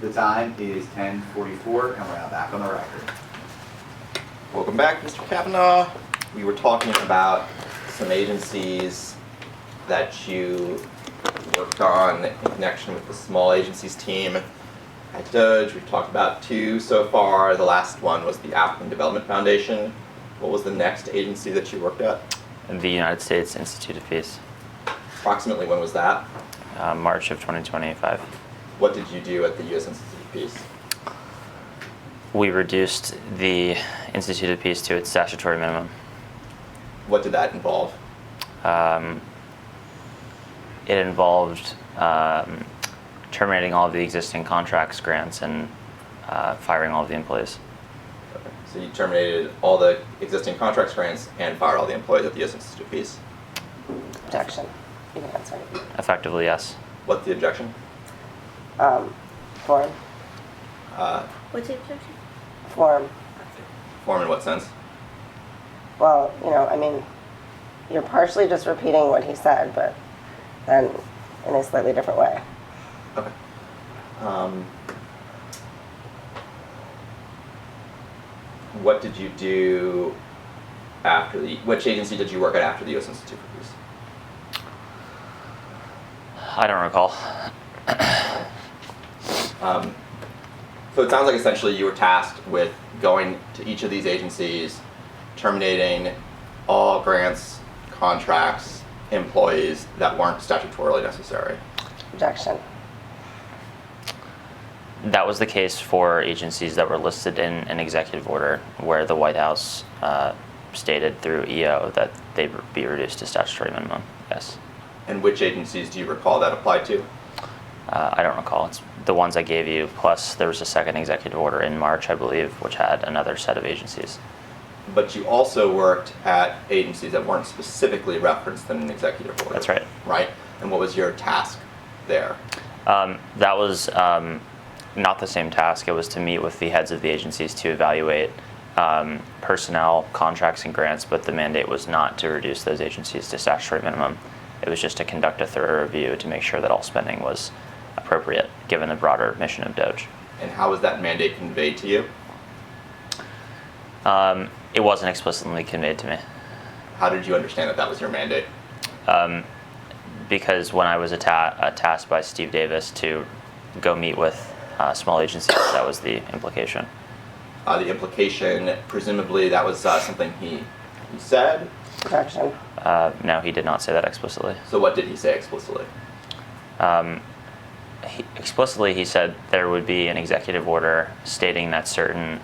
The time is 10:44, and we're now back on the record. Welcome back, Mr. Cavanaugh. We were talking about some agencies that you worked on in connection with the small agencies team at DOGE. We've talked about two so far. The last one was the African Development Foundation. What was the next agency that you worked at? The United States Institute of Peace. Approximately when was that? March of 2025. What did you do at the U.S. Institute of Peace? We reduced the Institute of Peace to its statutory minimum. What did that involve? It involved terminating all of the existing contracts, grants, and firing all of the employees. Okay. So you terminated all the existing contracts, grants, and fired all the employees at the U.S. Institute of Peace? Objection. You can answer. Effectively, yes. What's the objection? Form. What's the objection? Form. Form in what sense? Well, I mean, you're partially just repeating what he said, but then in a slightly different way. Okay. What did you do after which agency did you work at after the U.S. Institute for Peace? I don't recall. So it sounds like essentially you were tasked with going to each of these agencies, terminating all grants, contracts, employees that weren't statutorily necessary. Objection. That was the case for agencies that were listed in an executive order where the White House stated through EO that they be reduced to statutory minimum, yes. And which agencies do you recall that applied to? I don't recall. It's the ones I gave you, plus there was a second executive order in March, I believe, which had another set of agencies. But you also worked at agencies that weren't specifically referenced in an executive order. That's right. Right? And what was your task there? That was not the same task. It was to meet with the heads of the agencies to evaluate personnel, contracts, and grants, but the mandate was not to reduce those agencies to statutory minimum. It was just to conduct a thorough review to make sure that all spending was appropriate, given the broader mission of DOGE. And how was that mandate conveyed to you? It wasn't explicitly conveyed to me. How did you understand that that was your mandate? Because when I was tasked by Steve Davis to go meet with small agencies, that was the implication. The implication, presumably that was something he said? Objection. No, he did not say that explicitly. So what did he say explicitly? Explicitly, he said there would be an executive order stating that certain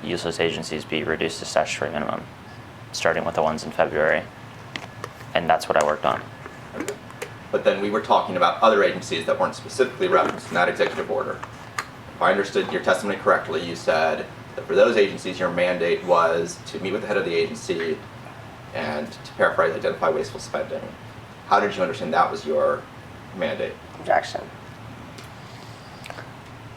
useless agencies be reduced to statutory minimum, starting with the ones in February. And that's what I worked on. Okay. But then we were talking about other agencies that weren't specifically referenced in that executive order. If I understood your testimony correctly, you said that for those agencies, your mandate was to meet with the head of the agency and, to paraphrase, identify wasteful spending. How did you understand that was your mandate? Objection.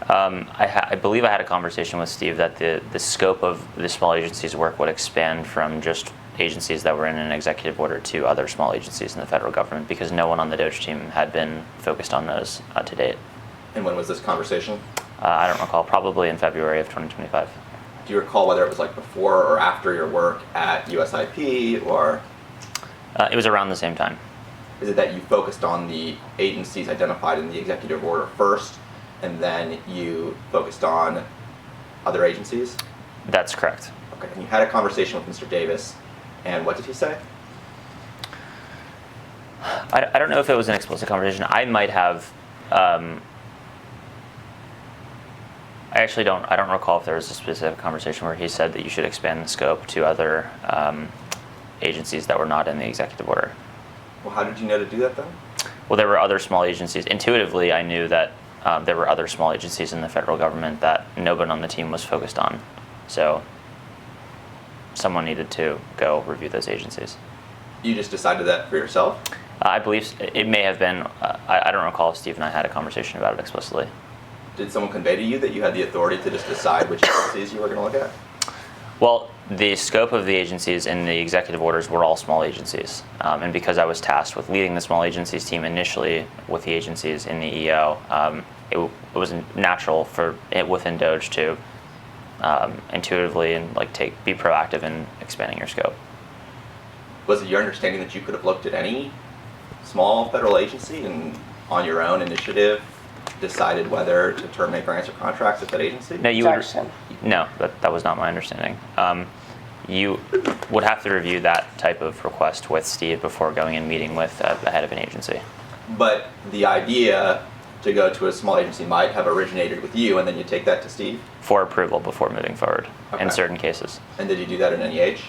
I believe I had a conversation with Steve that the scope of the small agencies' work would expand from just agencies that were in an executive order to other small agencies in the federal government, because no one on the DOGE team had been focused on those to date. And when was this conversation? I don't recall, probably in February of 2025. Do you recall whether it was like before or after your work at USIP, or? It was around the same time. Is it that you focused on the agencies identified in the executive order first, and then you focused on other agencies? That's correct. Okay, and you had a conversation with Mr. Davis, and what did he say? I don't know if it was an explicit conversation. I might have. I don't recall if there was a specific conversation where he said that you should expand the scope to other agencies that were not in the executive order. Well, how did you know to do that then? Well, there were other small agencies. Intuitively, I knew that there were other small agencies in the federal government that no one on the team was focused on. So someone needed to go review those agencies. You just decided that for yourself? I believe it may have been. I don't recall if Steve and I had a conversation about it explicitly. Did someone convey to you that you had the authority to just decide which agencies you were going to look at? Well, The scope of the agencies in the executive orders were all small agencies. And because I was tasked with leading the small agencies team initially with the agencies in the EO, it was natural for it within DOGE to intuitively and be proactive in expanding your scope. Was it your understanding that you could have looked at any small federal agency and on your own initiative decided whether to terminate grants or contracts at that agency? No, Objection. No, that was not my understanding. You would have to review that type of request with Steve before going and meeting with the head of an agency. But the idea to go to a small agency might have originated with you, and then you take that to Steve? For approval before moving forward in Okay. certain cases. And did you do that in NEH?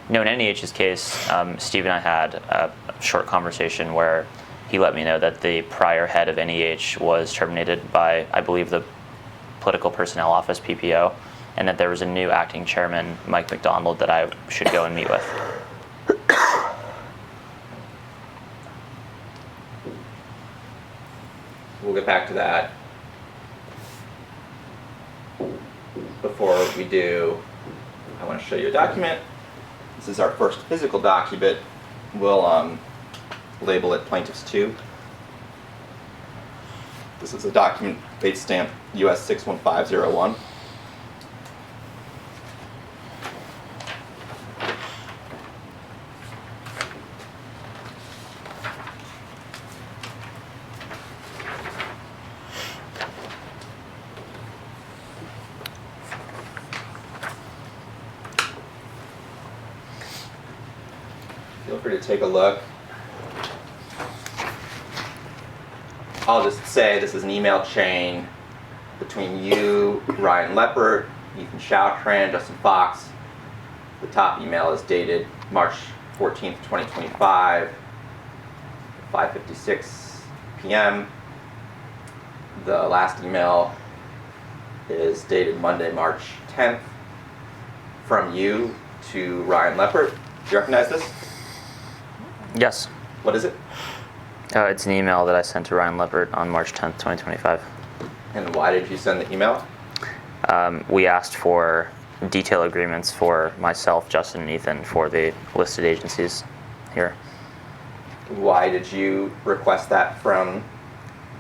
No, in NEH's case, Steve and I had a short conversation where he let me know that the prior head of NEH was terminated by, I believe, the Political Personnel Office, PPO, and that there was a new acting chairman, Mike McDonald, that I should go and meet with. We'll get back to that. Before we do, I want to show you a document. This is our first physical document. We'll label it Plaintiffs 2. This is a document date stamp US 61501. Feel free to take a look. I'll just say this is an email chain between you, Ryan Leppert, Ethan Shoutran, Justin Fox. The top email is dated March 14th, 2025, 5:56 p.m. The last email is dated Monday, March 10th, from you to Ryan Leppert. Do you recognize this? Yes. What is it? It's an email that I sent to Ryan Leppert on March 10th, 2025. And why did you send the email? We asked for detail agreements for myself, Justin, and Ethan for the listed agencies here. Why did you request that from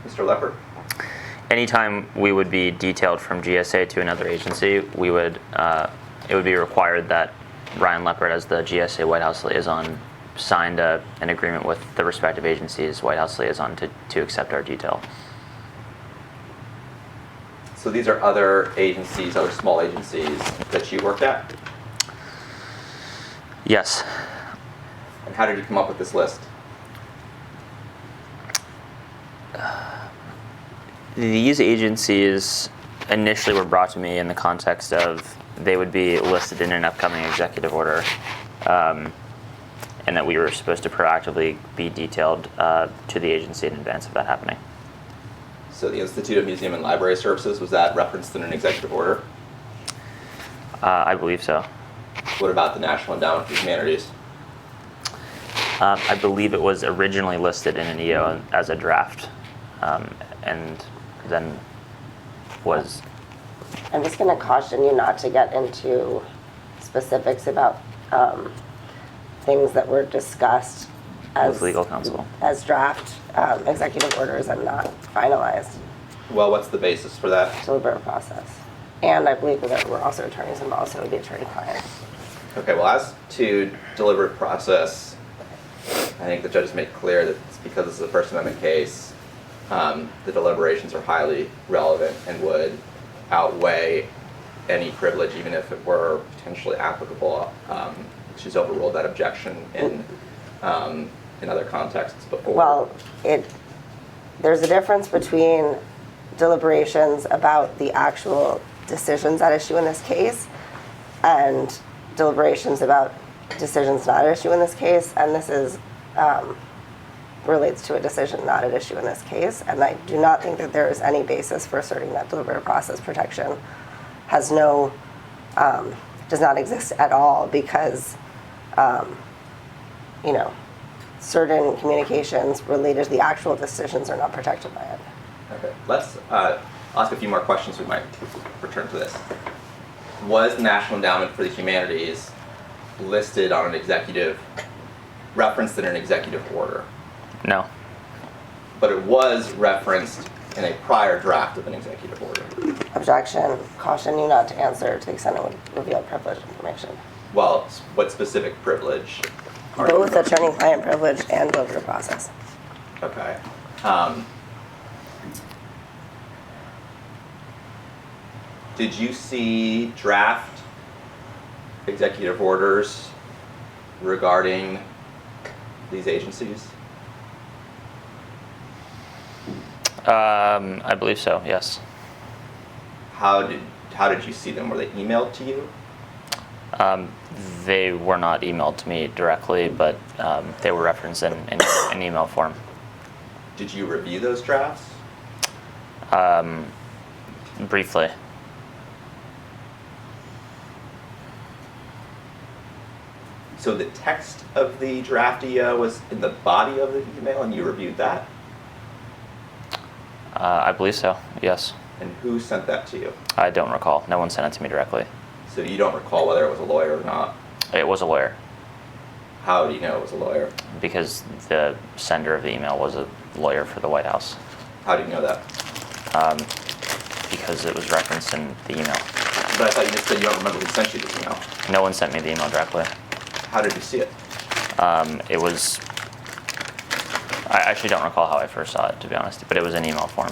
Mr. Leppert? Anytime we would be detailed from GSA to another agency, we would it would be required that Ryan Leppert, as the GSA White House liaison, signed an agreement with the respective agencies' White House liaison to accept our detail. So these are other agencies, other small agencies that you worked at? Yes. And how did you come up with this list? These agencies initially were brought to me in the context of they would be listed in an upcoming executive order, and that we were supposed to proactively be detailed to the agency in advance of that happening. So the Institute of Museum and Library Services, was that referenced in an executive order? I believe so. What about the National Endowment for the Humanities? I believe it was originally listed in an EO as a draft, and then was. I'm just going to caution you not to get into specifics about things that were discussed as With legal counsel. as draft executive orders and not finalized Well, what's the basis for that? deliberative process. And I believe that there were also attorneys involved, so it would be attorney-client. Okay, well, as to deliberative process, I think the judges made clear that it's because this is a First Amendment case, the deliberations are highly relevant and would outweigh any privilege, even if it were potentially applicable. She's overruled that objection in other contexts before. Well, there's a difference between deliberations about the actual decisions at issue in this case and deliberations about decisions not at issue in this case, and this is relates to a decision not at issue in this case, and I do not think that there is any basis for asserting that deliberative process protection has no, does not exist at all because, certain communications related to the actual decisions are not protected by it. Okay, let's ask a few more questions. We might return to this. Was the National Endowment for the Humanities listed on an executive, referenced in an executive order? No. But it was referenced in a prior draft of an executive order. Objection. Caution you not to answer to the extent it would reveal privileged information. Well, what specific privilege? are you Both referring to? attorney-client privilege and deliberative process. Okay. Did you see draft executive orders regarding these agencies? I believe so, yes. How did you see them? Were they emailed to you? They were not emailed to me directly, but they were referenced in email form. Did you review those drafts? Briefly. So the text of the draft EO was in the body of the email and you reviewed that? I believe so, yes. And who sent that to you? I don't recall. No one sent it to me directly. So you don't recall whether it was a lawyer or not? It was a lawyer, How do you know it was a lawyer? because the sender of the email was a lawyer for the White House, How do you know that? because it was referenced in the email. But I thought you just said you don't remember who sent you this email. No one sent me the email directly. How did you see it? It was, I actually don't recall how I first saw it, to be honest, but it was in email form.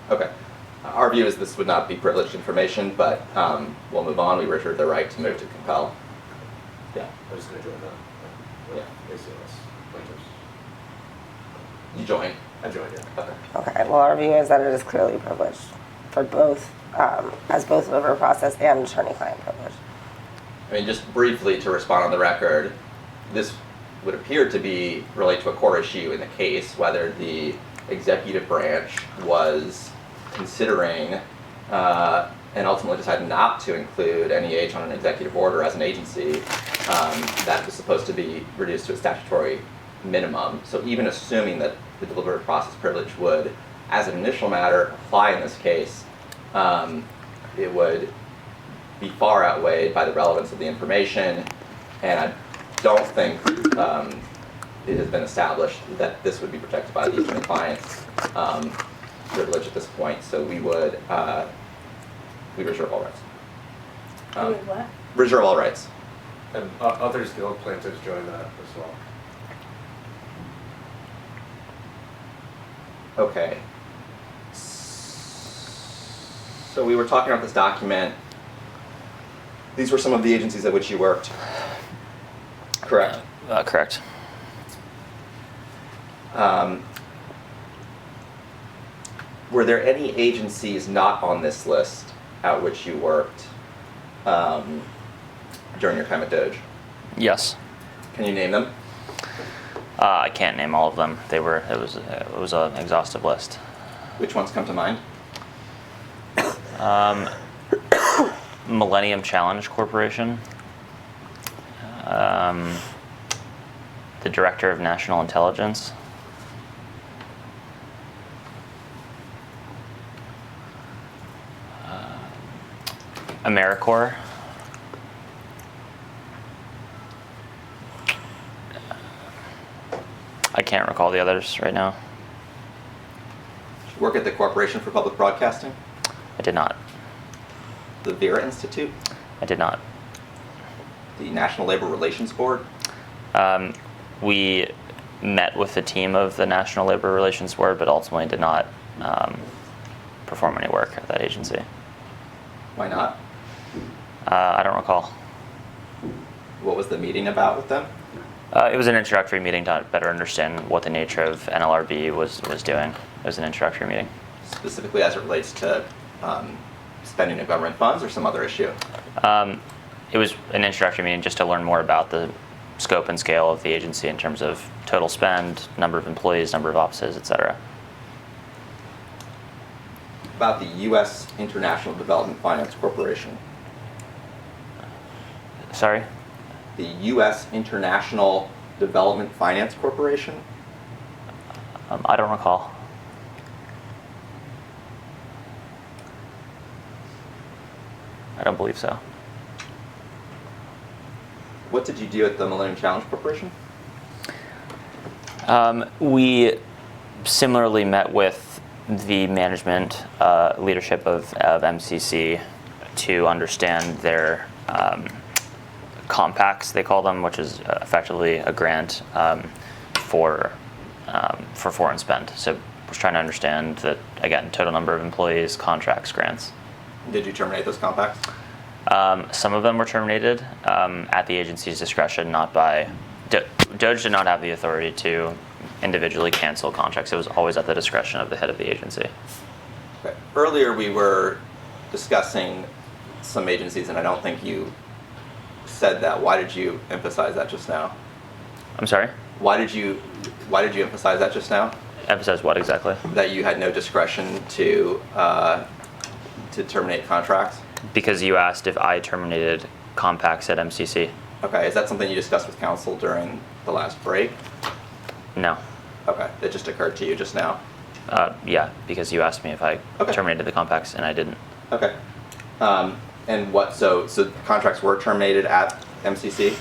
Okay. Our view is this would not be privileged information, but we'll move on. We reserve the right to move to compel. Yeah. I'm just gonna join that. Yeah. ACLS plaintiffs. You join? I joined, yeah. Okay. Okay, well, our view is that it is clearly privileged for both, as both deliberative process and attorney-client privilege. I mean, just briefly to respond on the record, this would appear to be relate to a core issue in the case, whether the executive branch was considering and ultimately decided not to include any age on an executive order as an agency that was supposed to be reduced to a statutory minimum. So even assuming that the deliberative process privilege would, as an initial matter, apply in this case, it would be far outweighed by the relevance of the information, and I don't think it has been established that this would be protected by the attorney-client's privilege at this point. So we would we reserve all rights. You would what? Reserve all rights. And others, the old plaintiffs joined that as well. Okay. So we were talking about this document. These were some of the agencies at which you worked. Correct. Correct. Were there any agencies not on this list at which you worked during your time at DOGE? Yes. Can you name them? I can't name all of them. It was an exhaustive list. Which ones come to mind? Millennium Challenge Corporation, the Director of National Intelligence, AmeriCorps, I can't recall the others right now. Did you work at the Corporation for Public Broadcasting? I did not. The Vera Institute? I did not. The National Labor Relations Board? We met with the team of the National Labor Relations Board, but ultimately did not perform any work at that agency. Why not? I don't recall. What was the meeting about with them? It was an introductory meeting to better understand what the nature of NLRB was doing. It was an introductory meeting. Specifically as it relates to spending of government funds or some other issue? It was an introductory meeting just to learn more about the scope and scale of the agency in terms of total spend, number of employees, number of offices, et cetera. About the U.S. International Development Finance Corporation. Sorry? The U.S. International Development Finance Corporation? I don't recall. I don't believe so. What did you do at the Millennium Challenge Corporation? We similarly met with the management leadership of MCC to understand their compacts, they call them, which is effectively a grant for foreign spend. So we're trying to understand that, again, total number of employees, contracts, grants. Did you terminate those compacts? Some of them were terminated at the agency's discretion, not by... DOGE did not have the authority to individually cancel contracts. It was always at the discretion of the head of the agency. Okay. Earlier we were discussing some agencies, and I don't think you said that. Why did you emphasize that just now? I'm sorry? Why did you emphasize that just now? Emphasize what exactly? That you had no discretion to terminate contracts? Because you asked if I terminated compacts at MCC. Okay, is that something you discussed with counsel during the last break? No. Okay, it just occurred to you just now? Yeah, because you asked me if I terminated the compacts, and I didn't. Okay. And what, so contracts were terminated at MCC?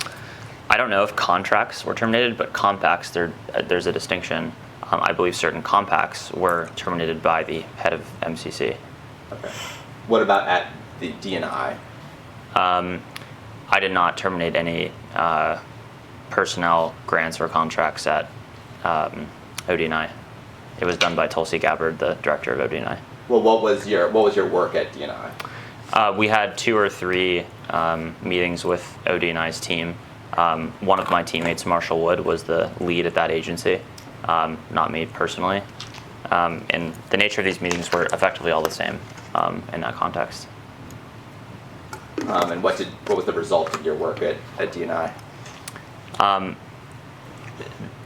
I don't know if contracts were terminated, but compacts, there's a distinction. I believe certain compacts were terminated by the head of MCC. Okay. What about at the DNI? I did not terminate any personnel grants or contracts at ODNI. It was done by Tulsi Gabbard, the director of ODNI. Well, what was your work at DNI? We had 2 or 3 meetings with ODNI's team. One of my teammates, Marshall Wood, was the lead at that agency, not me personally. And the nature of these meetings were effectively all the same in that context. And what was the result of your work at DNI?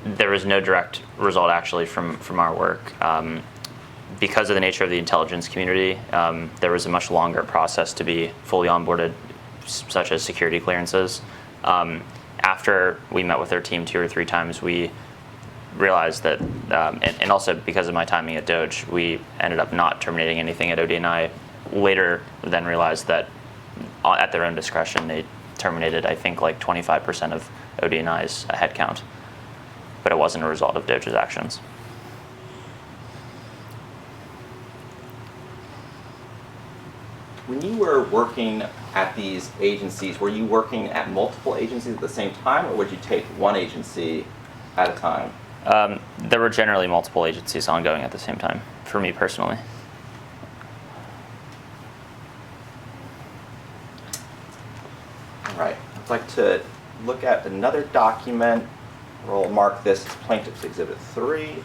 There was no direct result actually from our work. Because of the nature of the intelligence community, there was a much longer process to be fully onboarded, such as security clearances. After we met with their team 2 or 3 times, we realized that, and also because of my timing at DOGE, we ended up not terminating anything at ODNI. Later then realized that at their own discretion, they terminated, I think, like 25% of ODNI's headcount. But it wasn't a result of DOGE's actions. When you were working at these agencies, were you working at multiple agencies at the same time, or would you take one agency at a time? There were generally multiple agencies ongoing at the same time, for me personally. All right, I'd like to look at another document. We'll mark this as Plaintiff's Exhibit 3.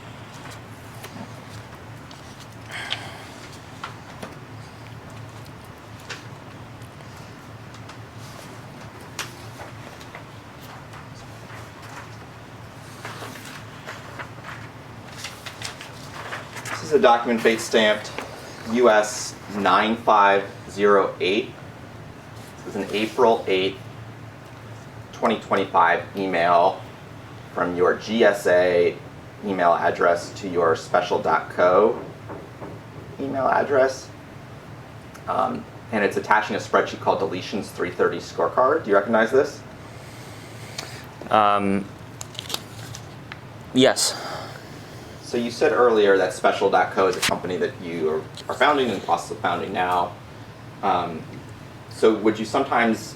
This is a document base stamped US 9508. This is an April 8, 2025 email from your GSA email address to your special.co email address. And it's attaching a spreadsheet called Deletions 330 Scorecard. Do you recognize this? Yes. So you said earlier that special.co is a company that you are founding and in the process of founding now. So would you sometimes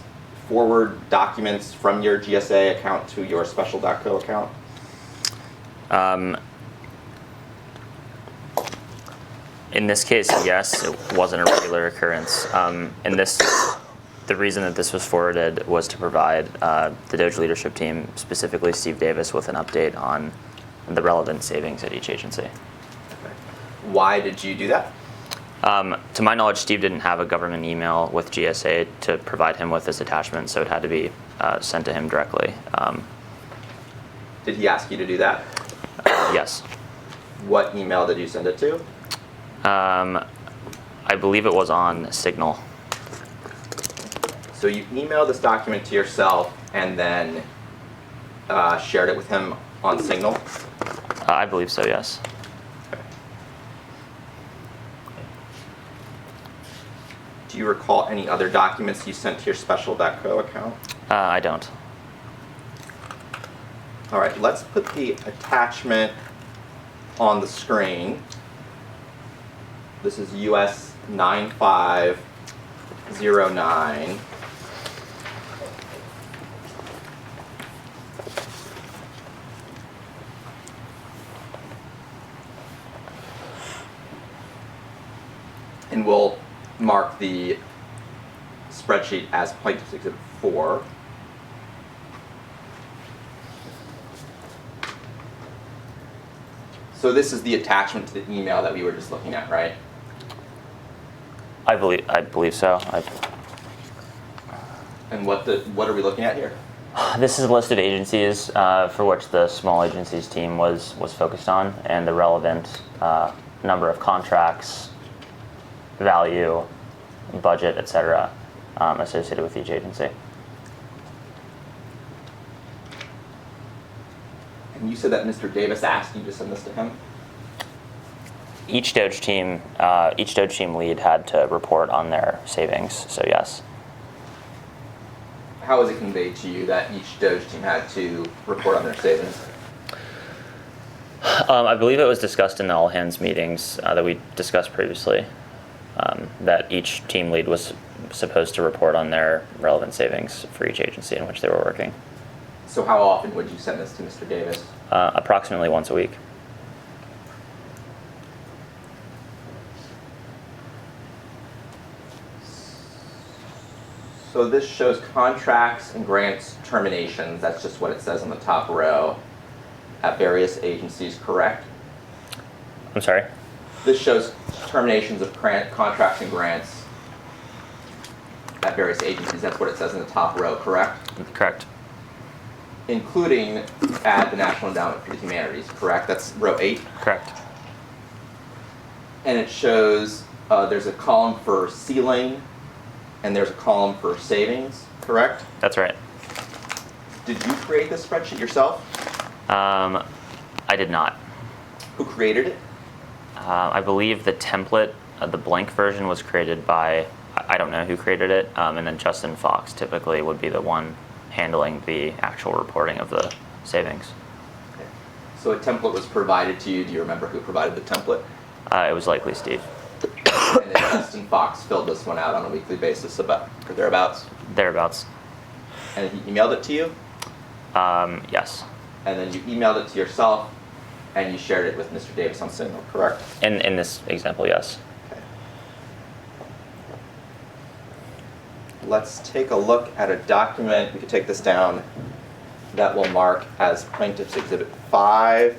forward documents from your GSA account to your special.co account? In this case, yes, it wasn't a regular occurrence. The reason that this was forwarded was to provide the DOGE leadership team, specifically Steve Davis, with an update on the relevant savings at each agency. Okay. Why did you do that? To my knowledge, Steve didn't have a government email with GSA to provide him with this attachment, so it had to be sent to him directly. Did he ask you to do that? Yes. What email did you send it to? I believe it was on Signal. So you emailed this document to yourself, and then shared it with him on Signal? I believe so, yes. Do you recall any other documents you sent to your special.co account? I don't. All right, let's put the attachment on the screen. This is US 9509. And we'll mark the spreadsheet as Plaintiff's Exhibit 4. So this is the attachment to the email that we were just looking at, right? I believe so. And what are we looking at here? This is a list of agencies for which the small agencies team was focused on, and the relevant number of contracts, value, budget, etc., associated with each agency. And you said that Mr. Davis asked you to send this to him? Each DOGE team lead had to report on their savings. So yes. How was it conveyed to you that each DOGE team had to report on their savings? I believe it was discussed in the all hands meetings that we discussed previously. That each team lead was supposed to report on their relevant savings for each agency in which they were working. So how often would you send this to Mr. Davis? Approximately once a week. So this shows contracts and grants terminations. That's just what it says on the top row at various agencies, correct? I'm sorry? This shows terminations of contracts and grants at various agencies. That's what it says in the top row, correct? Correct. Including at the National Endowment for the Humanities, correct? That's row 8. Correct. And it shows there's a column for ceiling and there's a column for savings, correct? That's right. Did you create this spreadsheet yourself? I did not. Who created it? I believe the template, the blank version, was created by, I don't know who created it, and then Justin Fox typically would be the one handling the actual reporting of the savings. Okay. So a template was provided to you. Do you remember who provided the template? It was likely Steve. And then Justin Fox filled this one out on a weekly basis or thereabouts? Thereabouts. And he emailed it to you? Yes. And then you emailed it to yourself and you shared it with Mr. Davis on Signal, correct? In this example, yes. Okay. Let's take a look at a document. We could take this down. That will mark as Plaintiff's Exhibit 5.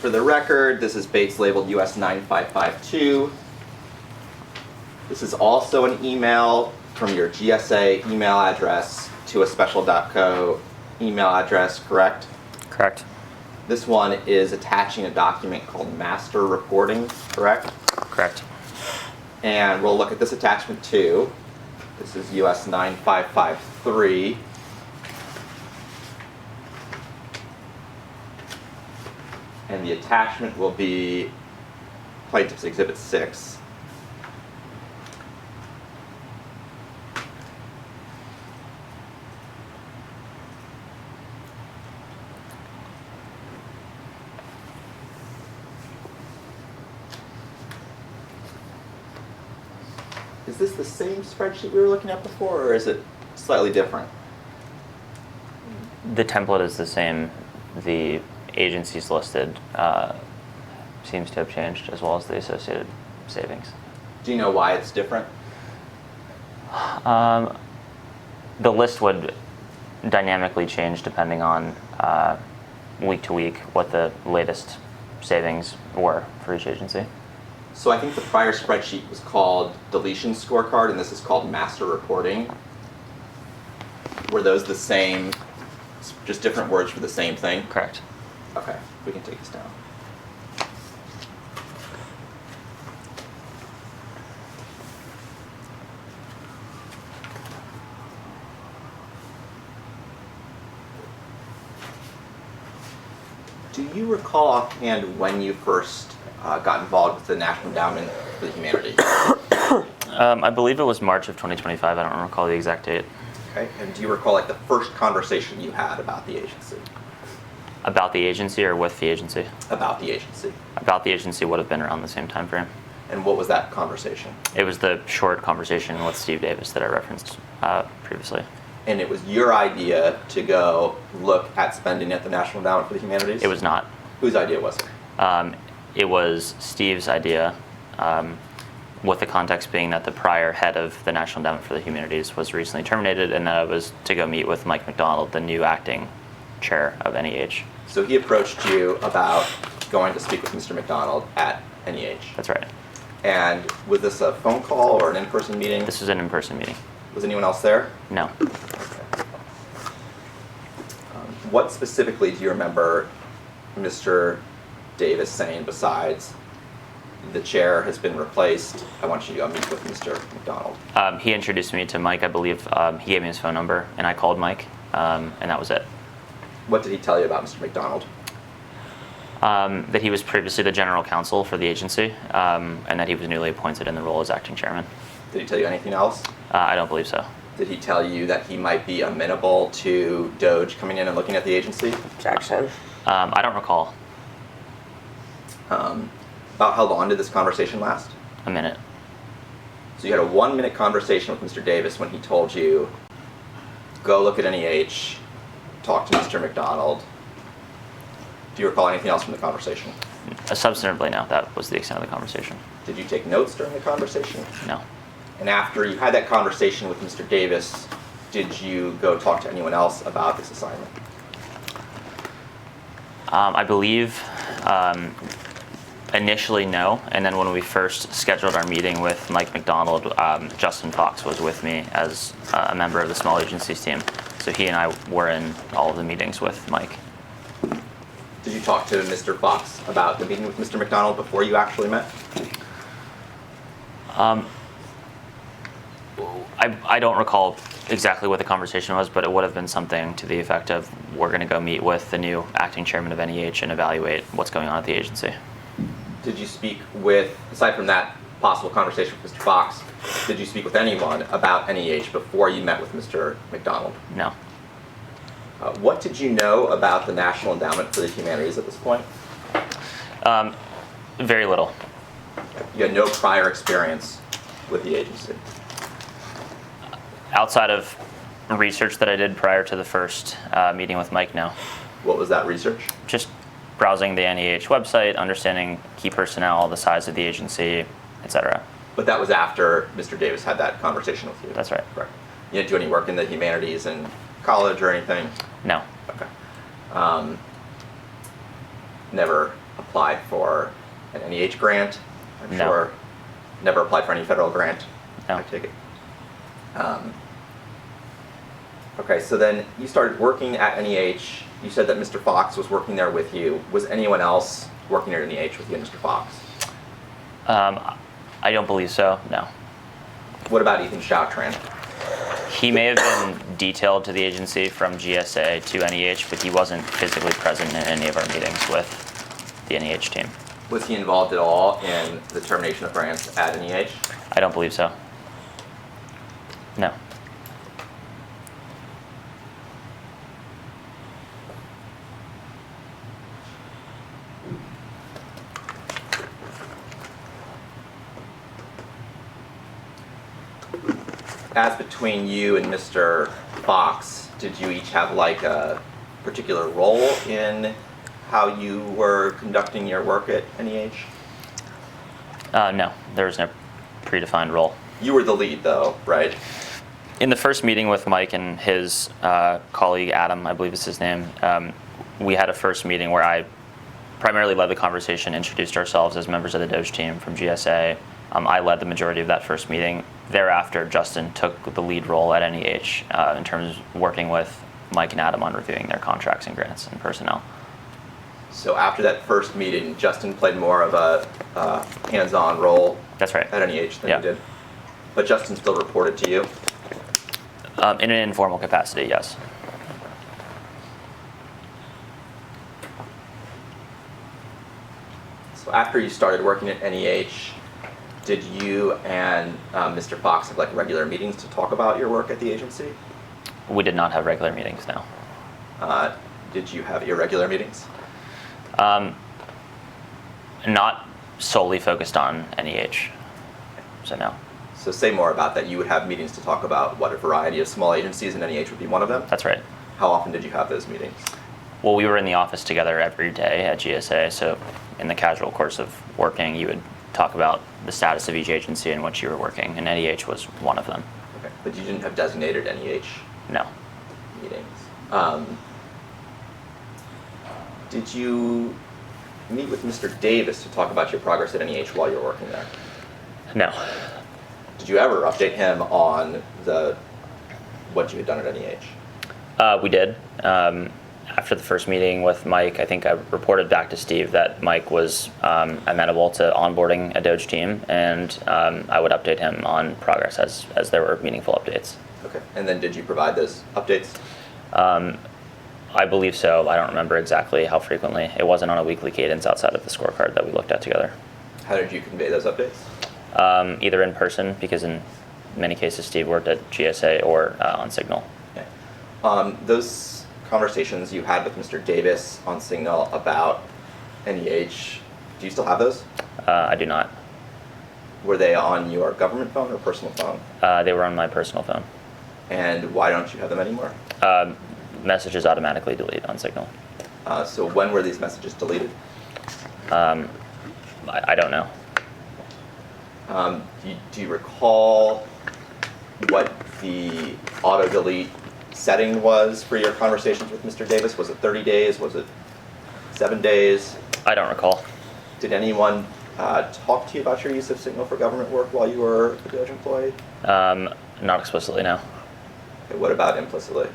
For the record, this is Bates labeled US 9552. This is also an email from your GSA email address to a special.co email address, correct? Correct. This one is attaching a document called Master Reporting, correct? Correct. And we'll look at this attachment too. This is US 9553. And the attachment will be Plaintiff's Exhibit 6. Is this the same spreadsheet we were looking at before, or is it slightly different? The template is the same. The agencies listed seems to have changed, as well as the associated savings. Do you know why it's different? The list would dynamically change depending on week to week what the latest savings were for each agency. So I think the prior spreadsheet was called deletion scorecard, and this is called master reporting. Were those the same, just different words for the same thing? Correct. Okay, we can take this down. Do you recall offhand when you first got involved with the National Endowment for the Humanities? I believe it was March of 2025. I don't recall the exact date. Okay, and do you recall like the first conversation you had about the agency? About the agency or with the agency? About the agency. About the agency would have been around the same time frame. And what was that conversation? It was the short conversation with Steve Davis that I referenced previously. And it was your idea to go look at spending at the National Endowment for the Humanities? It was not. Whose idea was it? It was Steve's idea, with the context being that the prior head of the National Endowment for the Humanities was recently terminated, and that I was to go meet with Mike McDonald, the new acting chair of NEH. So he approached you about going to speak with Mr. McDonald at NEH. That's right. And was this a phone call or an in-person meeting? This was an in-person meeting. Was anyone else there? No. What specifically do you remember Mr. Davis saying besides, the chair has been replaced, I want you to go meet with Mr. McDonald? He introduced me to Mike, I believe. He gave me his phone number, and I called Mike, and that was it. What did he tell you about Mr. McDonald? That he was previously the general counsel for the agency, and that he was newly appointed in the role as acting chairman. Did he tell you anything else? I don't believe so. Did he tell you that he might be amenable to DOGE coming in and looking at the agency? Objection. I don't recall. About how long did this conversation last? A minute. So you had a 1-minute conversation with Mr. Davis when he told you, go look at NEH, talk to Mr. McDonald. Do you recall anything else from the conversation? Substantively, no. That was the extent of the conversation. Did you take notes during the conversation? No. And after you had that conversation with Mr. Davis, did you go talk to anyone else about this assignment? I believe initially no, and then when we first scheduled our meeting with Mike McDonald, Justin Fox was with me as a member of the small agencies team. So he and I were in all of the meetings with Mike. Did you talk to Mr. Fox about the meeting with Mr. McDonald before you actually met? I don't recall exactly what the conversation was, but it would have been something to the effect of, we're going to go meet with the new acting chairman of NEH and evaluate what's going on at the agency. Did you speak with, aside from that possible conversation with Mr. Fox, did you speak with anyone about NEH before you met with Mr. McDonald? No. What did you know about the National Endowment for the Humanities at this point? Very little. You had no prior experience with the agency. Outside of research that I did prior to the first meeting with Mike, no. What was that research? Just browsing the NEH website, understanding key personnel, the size of the agency, etc. But that was after Mr. Davis had that conversation with you? That's right. Correct. You didn't do any work in the humanities in college or anything? No. Okay. Never applied for an NEH grant? I'm No. sure. Never applied for any federal grant? No. I take it. Okay, so then you started working at NEH. You said that Mr. Fox was working there with you. Was anyone else working at NEH with you and Mr. Fox? I don't believe so, no. What about Ethan Chautran? He may have been detailed to the agency from GSA to NEH, but he wasn't physically present in any of our meetings with the NEH team. Was he involved at all in the termination of grants at NEH? I don't believe so. No. As between you and Mr. Fox, did you each have like a particular role in how you were conducting your work at NEH? No, there was no predefined role. You were the lead though, right? In the first meeting with Mike and his colleague Adam, I believe is his name, we had a first meeting where I primarily led the conversation, introduced ourselves as members of the DOGE team from GSA. I led the majority of that first meeting. Thereafter, Justin took the lead role at NEH in terms of working with Mike and Adam on reviewing their contracts and grants and personnel. So after that first meeting, Justin played more of a hands-on role That's right. at NEH than Yeah. you did. But Justin still reported to you. In an informal capacity, yes. So after you started working at NEH, did you and Mr. Fox have like regular meetings to talk about your work at the agency? We did not have regular meetings, no. Did you have irregular meetings? Not solely focused on NEH, so no. So say more about that. You would have meetings to talk about what a variety of small agencies, and NEH would be one of them. That's right. How often did you have those meetings? Well, we were in the office together every day at GSA, so in the casual course of working, you would talk about the status of each agency and what you were working, and NEH was one of them. Okay. But you didn't have designated NEH No. meetings. Did you meet with Mr. Davis to talk about your progress at NEH while you were working there? No. Did you ever update him on what you had done at NEH? We did. After the first meeting with Mike, I think I reported back to Steve that Mike was amenable to onboarding a DOGE team, and I would update him on progress as there were meaningful updates. Okay. And then did you provide those updates? I believe so. I don't remember exactly how frequently. It wasn't on a weekly cadence outside of the scorecard that we looked at together. How did you convey those updates? Either in person, because in many cases Steve worked at GSA, or on Signal. Okay. Those conversations you had with Mr. Davis on Signal about NEH, do you still have those? I do not. Were they on your government phone or personal phone? They were on my personal phone. And why don't you have them anymore? Messages automatically delete on Signal. So when were these messages deleted? I don't know. Do you recall what the auto delete setting was for your conversations with Mr. Davis? Was it 30 days? Was it 7 days? I don't recall. Did anyone talk to you about your use of Signal for government work while you were a DOGE employee? Not explicitly, no. Okay, what about implicitly?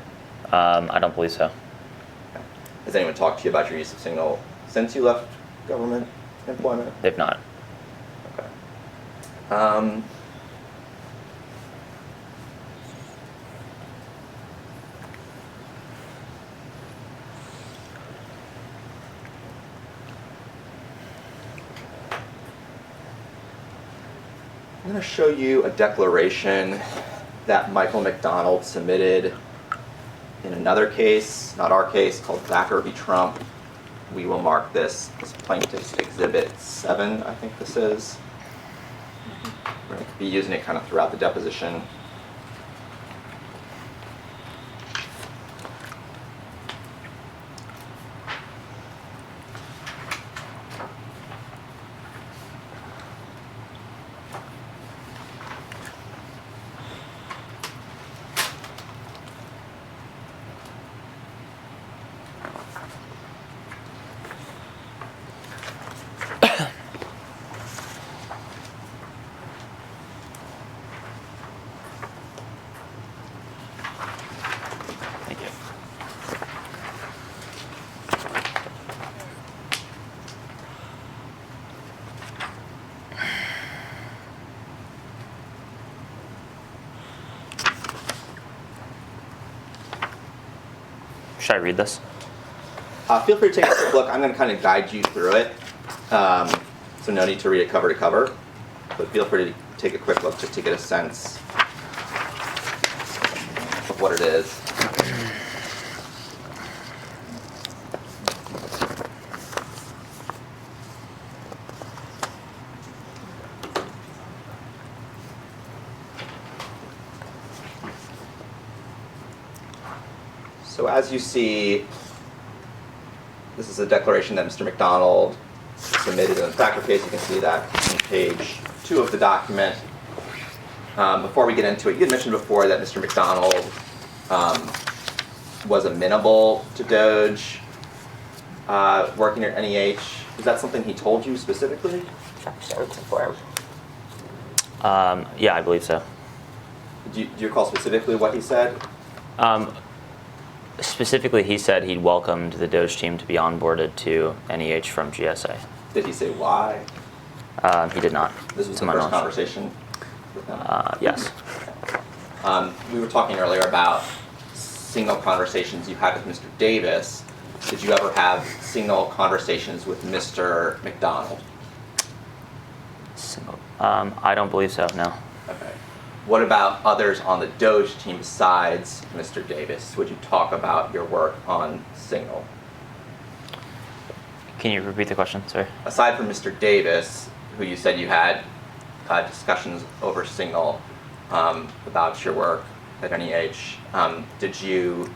I don't believe so. Okay. Has anyone talked to you about your use of Signal since you left government employment? They've not. Okay. I'm going to show you a declaration that Michael McDonald submitted in another case, not our case, called Thacker v. Trump. We will mark this as Plaintiff's Exhibit 7, I think this is. We're going to be using it kind of throughout the deposition. Thank you. Should I read this? Feel free to take a quick look. I'm going to kind of guide you through it. So no need to read it cover to cover. But feel free to take a quick look just to get a sense of what it is. So as you see, this is a declaration that Mr. McDonald submitted in the Thacker case. You can see that on page 2 of the document. Before we get into it, you had mentioned before that Mr. McDonald was amenable to DOGE working at NEH, is that something he told you specifically? Objection to form. Yeah, I believe so. Do you recall specifically what he said? Specifically, he said he'd welcomed the DOGE team to be onboarded to NEH from GSA. Did he say why? He did not. This was to the my first knowledge. conversation with him? Yes. We were talking earlier about single conversations you had with Mr. Davis. Did you ever have single conversations with Mr. McDonald? Single. I don't believe so. No. Okay. What about others on the DOGE team besides Mr. Davis? Would you talk about your work on Signal? Can you repeat the question? Sorry. Aside from Mr. Davis, who you said you had discussions over Signal about your work at NEH, did you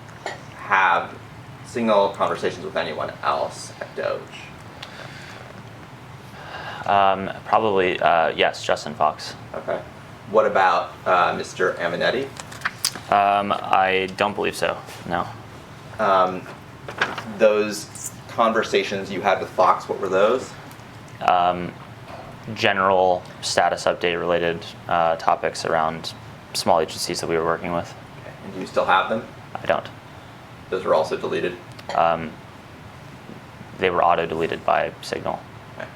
have Signal conversations with anyone else at DOGE? Probably yes. Justin Fox. Okay. What about Mr. Aminetti? I don't believe so. No. Those conversations you had with Fox, what were those? General status update related topics around small agencies that we were working with. Okay. And do you still have them? I don't. Those were also deleted? They were auto deleted by Signal. Okay.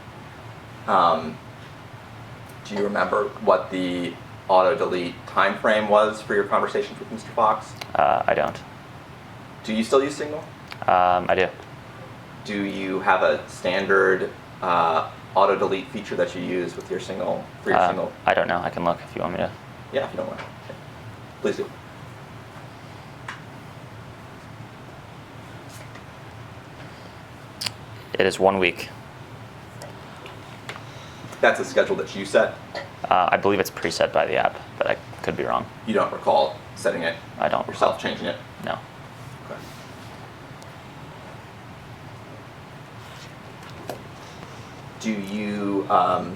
Do you remember what the auto delete time frame was for your conversations with Mr. Fox? I don't. Do you still use Signal? I do. Do you have a standard auto delete feature that you use with your Signal, for your Signal? I don't know. I can look if you want me to. Yeah, if you don't mind. Okay. Please do. It is 1 week. That's a schedule that you set? I believe it's preset by the app, but I could be wrong. You don't recall setting it I don't. yourself, changing it? No. Okay. Do you have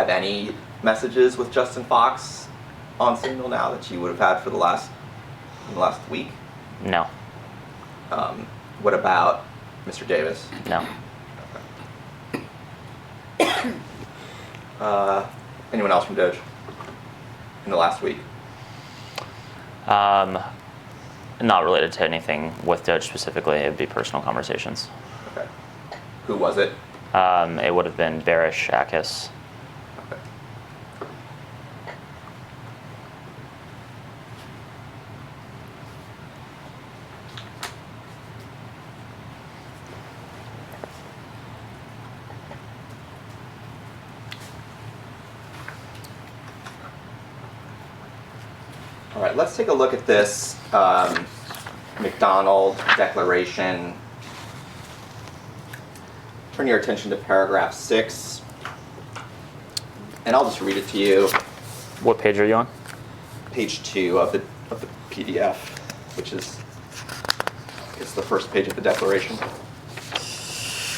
any messages with Justin Fox on Signal now that you would have had for the last week? No. What about Mr. Davis? No. Anyone else from DOGE in the last week? Not related to anything with DOGE specifically. It would be personal conversations. Okay. Who was it? It would have been Barish, Akis. Okay. All right, let's take a look at this McDonald declaration. Turn your attention to paragraph 6, and I'll just read it to you. What page are you on? Page 2 of the PDF, which is it's the first page of the declaration.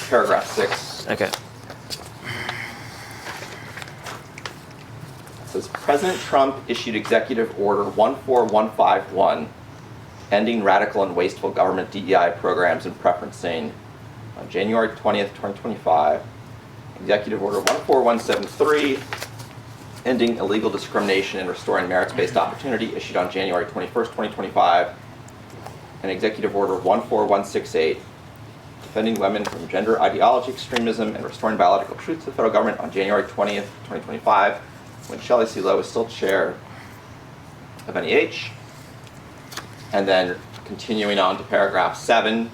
Paragraph 6. Okay. It says, President Trump issued Executive Order 14151, ending radical and wasteful government DEI programs and preferencing on January 20th, 2025. Executive Order 14173, ending illegal discrimination and restoring merits-based opportunity, issued on January 21st, 2025. And Executive Order 14168, defending women from gender ideology extremism and restoring biological truth to the federal government on January 20th, 2025. When Shelley C. Lowe was still chair of NEH. And then continuing on to paragraph 7,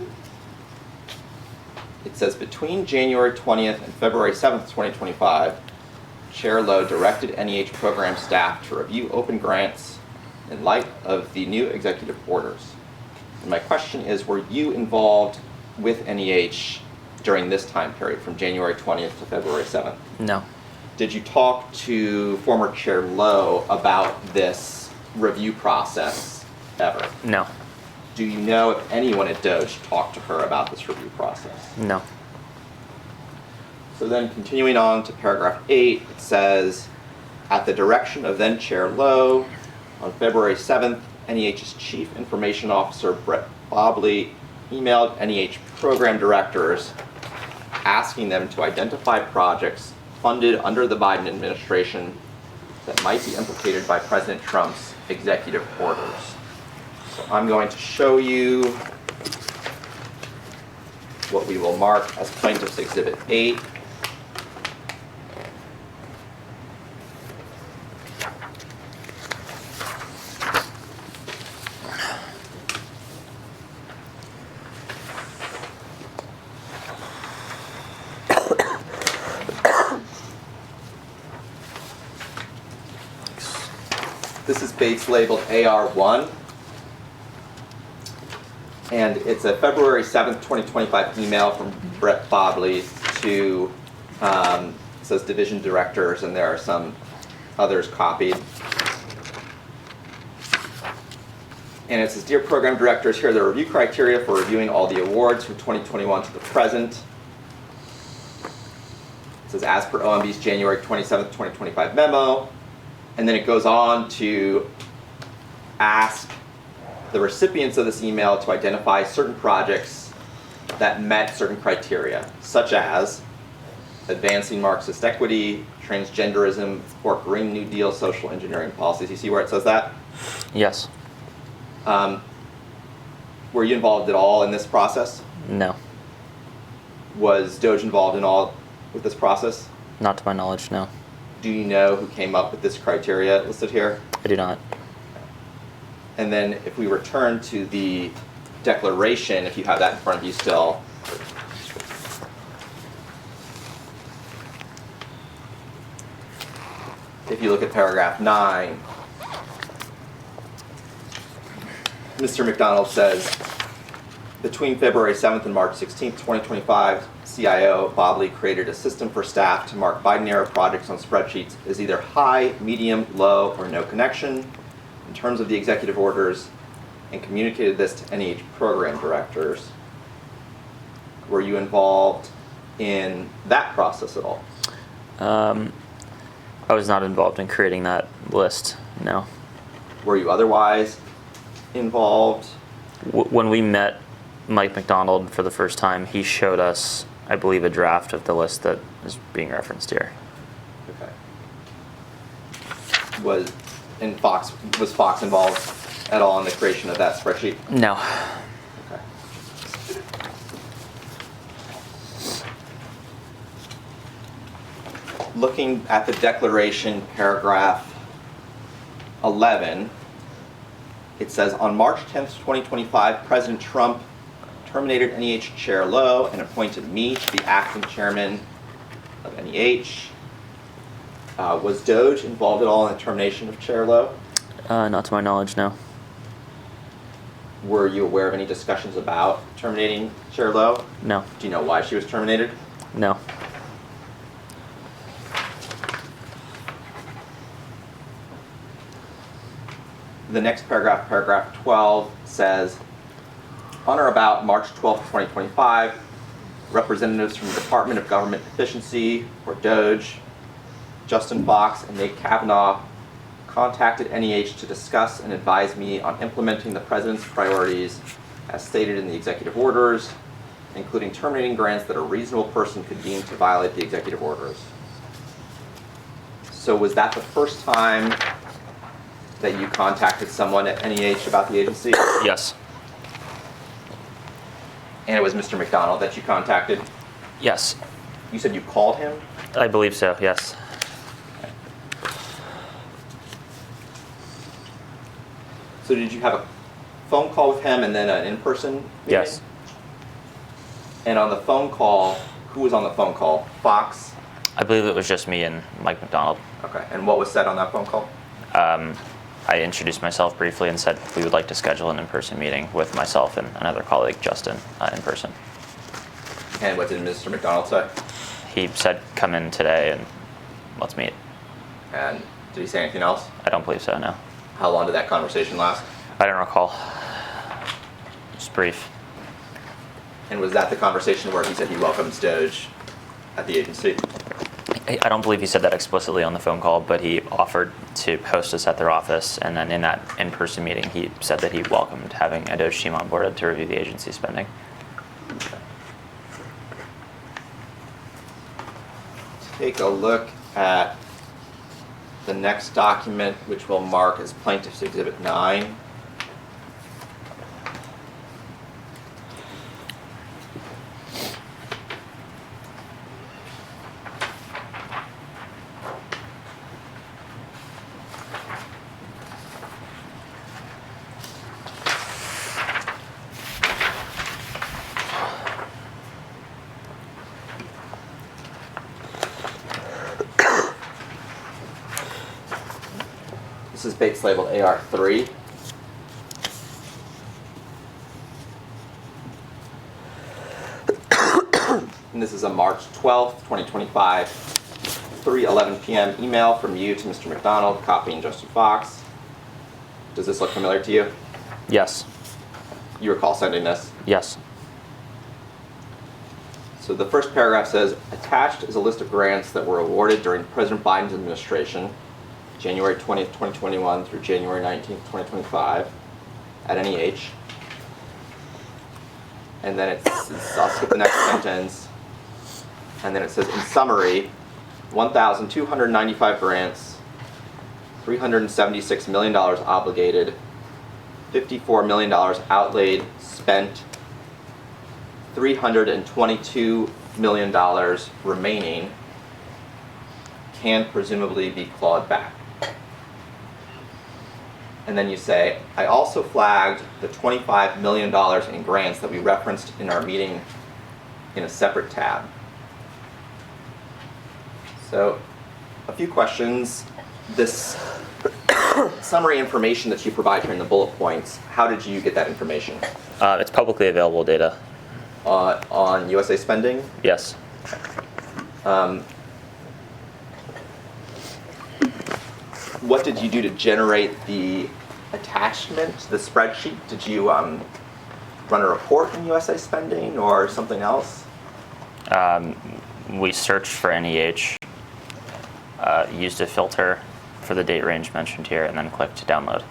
it says, between January 20th and February 7th, 2025, Chair Lowe directed NEH program staff to review open grants in light of the new executive orders. And my question is, were you involved with NEH during this time period from January 20th to February 7th? No. Did you talk to former Chair Lowe about this review process ever? No. Do you know if anyone at DOGE talked to her about this review process? No. So then continuing on to paragraph 8, it says, at the direction of then Chair Lowe, on February 7th, NEH's Chief Information Officer Brett Bobley emailed NEH program directors asking them to identify projects funded under the Biden administration that might be implicated by President Trump's executive orders. So I'm going to show you what we will mark as Plaintiff's Exhibit 8. This is Bates labeled AR1, and it's a February 7th, 2025 email from Brett Bobley to, it says division directors, and there are some others copied. And it says, Dear Program Directors, here are the review criteria for reviewing all the awards from 2021 to the present. It says, as per OMB's January 27th, 2025 memo. And then it goes on to ask the recipients of this email to identify certain projects that met certain criteria, such as advancing Marxist equity, transgenderism, or Green New Deal social engineering policies. You see where it says that? Yes. Were you involved at all in this process? No. Was DOGE involved in all with this process? Not to my knowledge, no. Do you know who came up with this criteria listed here? I do not. And then if we return to the declaration, if you have that in front of you still, if you look at paragraph 9, Mr. McDonald says, between February 7th and March 16th, 2025, CIO Bobley created a system for staff to mark Biden-era projects on spreadsheets as either high, medium, low, or no connection in terms of the executive orders, and communicated this to NEH program directors. Were you involved in that process at all? I was not involved in creating that list, no. Were you otherwise involved? When we met Mike McDonald for the first time, he showed us, I believe, a draft of the list that is being referenced here. Okay. Was Fox involved at all in the creation of that spreadsheet? No. Okay. Looking at the declaration, paragraph 11, it says, on March 10th, 2025, President Trump terminated NEH Chair Lowe and appointed me to the acting chairman of NEH. Was DOGE involved at all in the termination of Chair Lowe? Not to my knowledge, no. Were you aware of any discussions about terminating Chair Lowe? No. Do you know why she was terminated? No. The next paragraph, paragraph 12, says, on or about March 12th, 2025, representatives from the Department of Government Efficiency, or DOGE, Justin Fox and Nate Cavanaugh, contacted NEH to discuss and advise me on implementing the President's priorities as stated in the executive orders, including terminating grants that a reasonable person could deem to violate the executive orders. So was that the first time that you contacted someone at NEH about the agency? Yes. And it was Mr. McDonald that you contacted? Yes. You said you called him? I believe so, yes. So did you have a phone call with him and then an in-person meeting? Yes. And on the phone call, who was on the phone call? Fox? I believe it was just me and Mike McDonald. Okay, and what was said on that phone call? I introduced myself briefly and said we would like to schedule an in-person meeting with myself and another colleague, Justin, in person. And what did Mr. McDonald say? He said, come in today and let's meet. And did he say anything else? I don't believe so, no. How long did that conversation last? I don't recall. Just brief. And was that the conversation where he said he welcomes DOGE at the agency? I don't believe he said that explicitly on the phone call, but he offered to host us at their office, and then in that in-person meeting, he said that he welcomed having a DOGE team onboarded to review the agency's spending. Take a look at the next document, which we'll mark as Plaintiff's Exhibit 9. This is Bates labeled AR3. And this is a March 12th, 2025, 3:11 p.m. email from you to Mr. McDonald, copying Justin Fox. Does this look familiar to you? Yes. You recall sending this? Yes. So the first paragraph says, attached is a list of grants that were awarded during President Biden's administration, January 20th, 2021 through January 19th, 2025, at NEH. And then I'll skip the next sentence. And then it says, in summary, 1,295 grants, $376 million obligated, $54 million outlaid, spent, $322 million remaining, can presumably be clawed back. And then you say, I also flagged the $25 million in grants that we referenced in our meeting in a separate tab. So, a few questions. This summary information that you provide here in the bullet points, how did you get that information? It's publicly available data. On USA Spending? Yes. What did you do to generate the attachment, the spreadsheet? Did you run a report in USA Spending or something else? We searched for NEH, used a filter for the date range mentioned here, and then clicked download.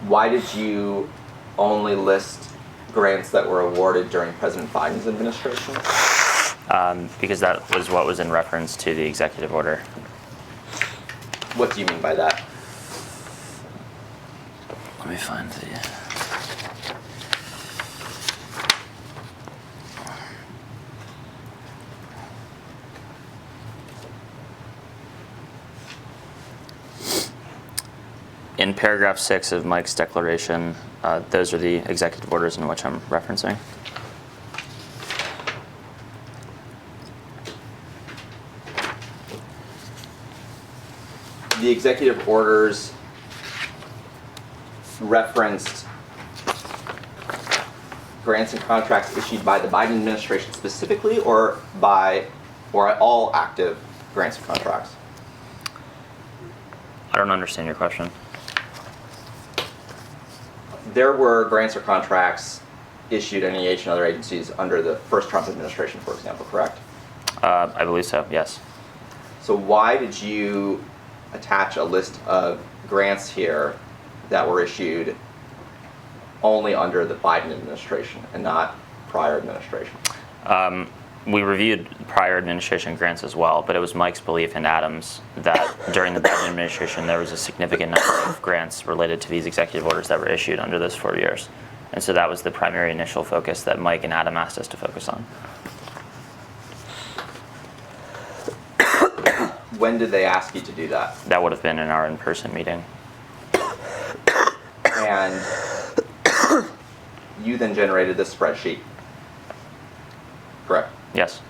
Why did you only list grants that were awarded during President Biden's administration? Because that was what was in reference to the executive order. What do you mean by that? Let me find the... In paragraph 6 of Mike's declaration, those are the executive orders in which I'm referencing. The executive orders referenced grants and contracts issued by the Biden administration specifically, or all active grants and contracts? I don't understand your question. There were grants or contracts issued at NEH and other agencies under the first Trump administration, for example, correct? I believe so, yes. So why did you attach a list of grants here that were issued only under the Biden administration and not prior administration? We reviewed prior administration grants as well, but it was Mike's belief and Adam's that during the Biden administration there was a significant number of grants related to these executive orders that were issued under those 4 years. And so that was the primary initial focus that Mike and Adam asked us to focus on. When did they ask you to do that? That would have been in our in-person meeting. And you then generated this spreadsheet, correct? Yes.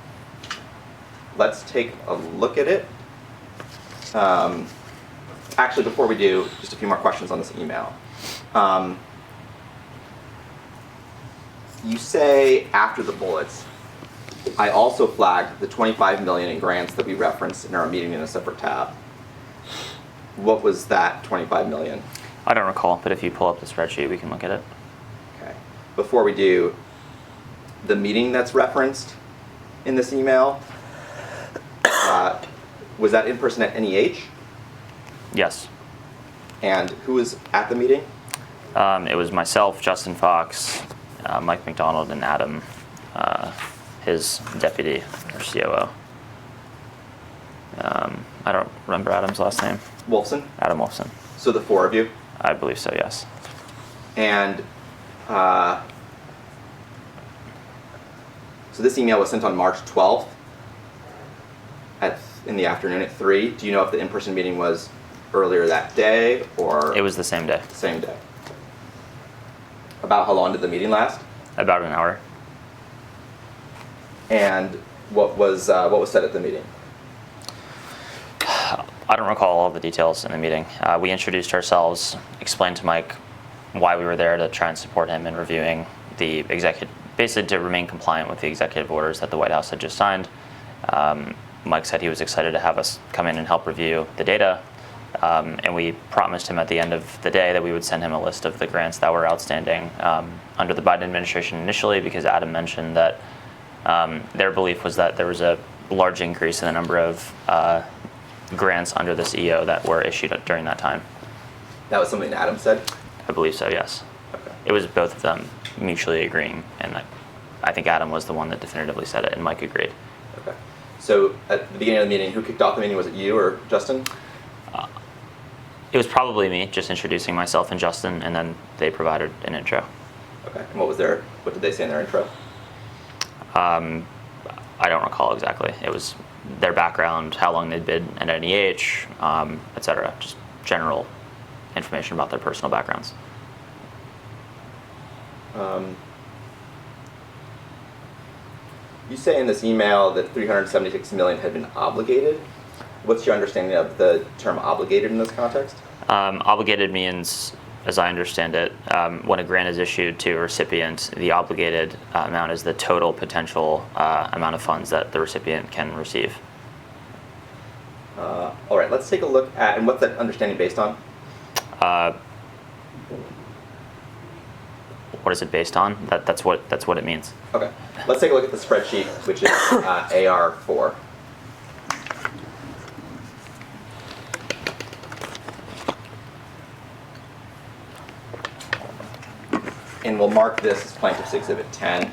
Let's take a look at it. Actually, before we do, just a few more questions on this email. You say after the bullets, I also flagged the $25 million in grants that we referenced in our meeting in a separate tab. What was that $25 million? I don't recall, but if you pull up the spreadsheet, we can look at it. Okay. Before we do, the meeting that's referenced in this email, Was that in person at NEH? Yes. And who was at the meeting? It was myself, Justin Fox, Mike McDonald, and Adam, his deputy or COO. I don't remember Adam's last name. Wolfson? Adam Wolfson. So the four of you? I believe so, yes. And so this email was sent on March 12th in the afternoon at 3. Do you know if the in-person meeting was earlier that day or? It was the same day. Same day. About how long did the meeting last? About an hour. And what was said at the meeting? I don't recall all the details in the meeting. We introduced ourselves, explained to Mike why we were there to try and support him in reviewing the executive, basically to remain compliant with the executive orders that the White House had just signed. Mike said he was excited to have us come in and help review the data. And we promised him at the end of the day that we would send him a list of the grants that were outstanding under the Biden administration initially, because Adam mentioned that their belief was that there was a large increase in the number of grants under this EO that were issued during that time. That was something Adam said? I believe so, yes. Okay. It was both of them mutually agreeing, and I think Adam was the one that definitively said it, and Mike agreed. Okay. So at the beginning of the meeting, who kicked off the meeting? Was it you or Justin? It was probably me, just introducing myself and Justin, and then they provided an intro. Okay. And what did they say in their intro? I don't recall exactly. It was their background, how long they'd been at NEH, et cetera. Just general information about their personal backgrounds. You say in this email that $376 million had been obligated. What's your understanding of the term obligated in this context? Obligated means, as I understand it, when a grant is issued to a recipient, the obligated amount is the total potential amount of funds that the recipient can receive. All right, let's take a look at, and what's that understanding based on? What is it based on? That's what it means. Okay, let's take a look at the spreadsheet, which is AR4. And we'll mark this as Plaintiff's Exhibit 10.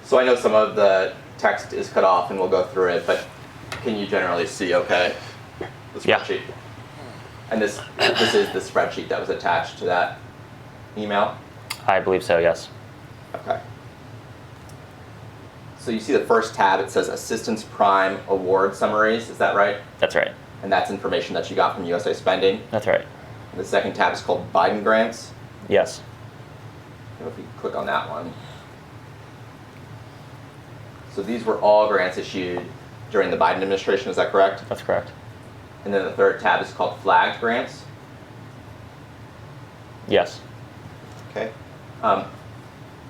So I know some of the text is cut off and we'll go through it, but can you generally see okay the spreadsheet? Yeah. And this is the spreadsheet that was attached to that email? I believe so, yes. Okay. So you see the first tab, it says Assistance Prime Award Summaries, is that right? That's right. And that's information that you got from USA Spending. That's right. And the second tab is called Biden Grants. Yes. And if we click on that one. So these were all grants issued during the Biden administration, is that correct? That's correct. And then the third tab is called Flagged Grants. Yes. Okay.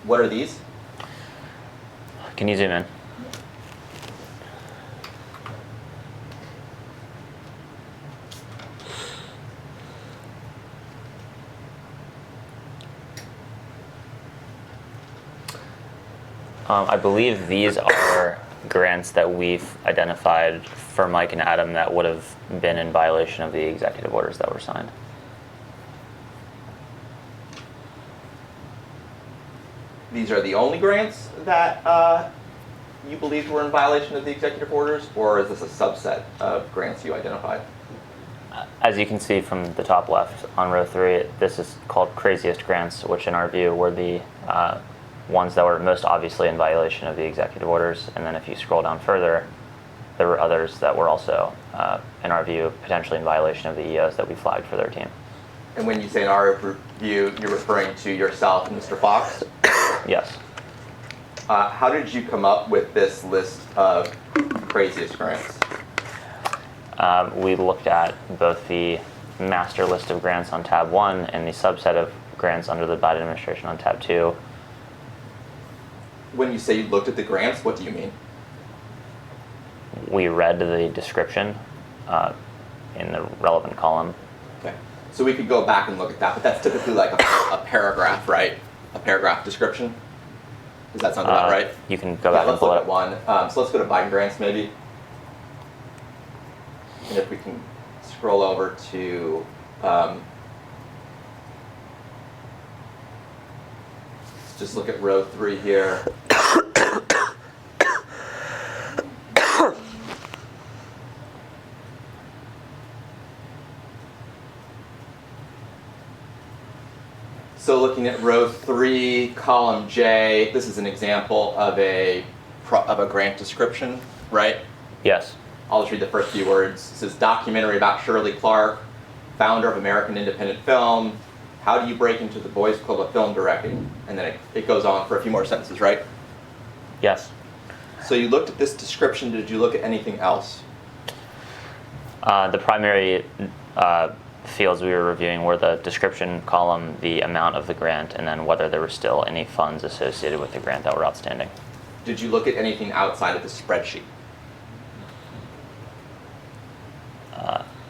What are these? Can you zoom in? I believe these are grants that we've identified for Mike and Adam that would have been in violation of the executive orders that were signed. These are the only grants that you believed were in violation of the executive orders, or is this a subset of grants you identified? As you can see from the top left on row 3, this is called craziest grants, which in our view were the ones that were most obviously in violation of the executive orders. And then if you scroll down further, there were others that were also, in our view, potentially in violation of the EOs that we flagged for their team. And when you say in our view, you're referring to yourself and Mr. Fox? Yes. How did you come up with this list of craziest grants? We looked at both the master list of grants on tab 1 and the subset of grants under the Biden administration on tab 2. When you say you looked at the grants, what do you mean? We read the description in the relevant column. Okay. So we could go back and look at that, but that's typically like a paragraph, right? A paragraph description. Does that sound about right? You can go Yeah, back and let's pull look it at up. one. So let's go to Biden grants maybe. And if we can scroll over to let's just look at row 3 here. So looking at row 3, column J, this is an example of a grant description, right? Yes. I'll just read the first few words. It says, documentary about Shirley Clark, founder of American Independent Film. How do you break into the Boys Club of Film Directing? And then it goes on for a few more sentences, right? Yes. So you looked at this description. Did you look at anything else? The primary fields we were reviewing were the description column, the amount of the grant, and then whether there were still any funds associated with the grant that were outstanding. Did you look at anything outside of the spreadsheet?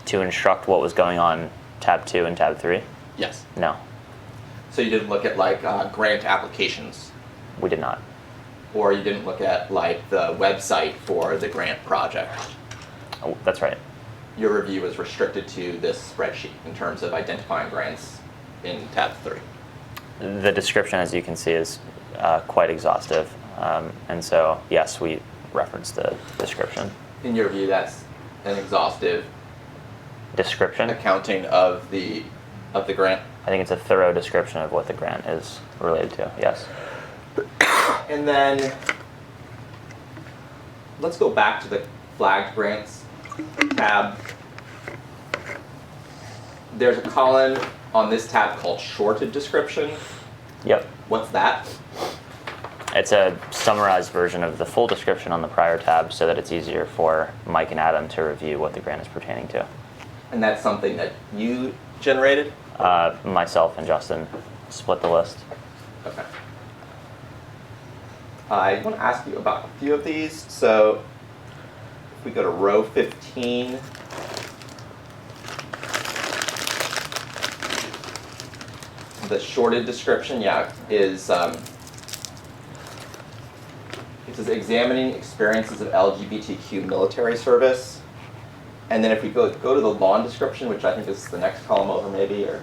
To instruct what was going on tab 2 and tab 3? Yes. No, So you didn't look at like grant applications, we did not. or you didn't look at like the website for the grant project. Oh, that's right. Your review was restricted to this spreadsheet in terms of identifying grants in tab 3. The description, as you can see, is quite exhaustive. And so, yes, we referenced the description. In your view, that's an exhaustive Description? accounting of the grant. I think it's a thorough description of what the grant is related to, yes. And then let's go back to the flagged grants tab. There's a column on this tab called shorted description. Yep. What's that? It's a summarized version of the full description on the prior tab so that it's easier for Mike and Adam to review what the grant is pertaining to. And that's something that you generated? Myself and Justin split the list. Okay. I want to ask you about a few of these. So if we go to row 15, the shorted description, is it says examining experiences of LGBTQ military service. And then if we go to the long description, which I think is the next column over maybe, or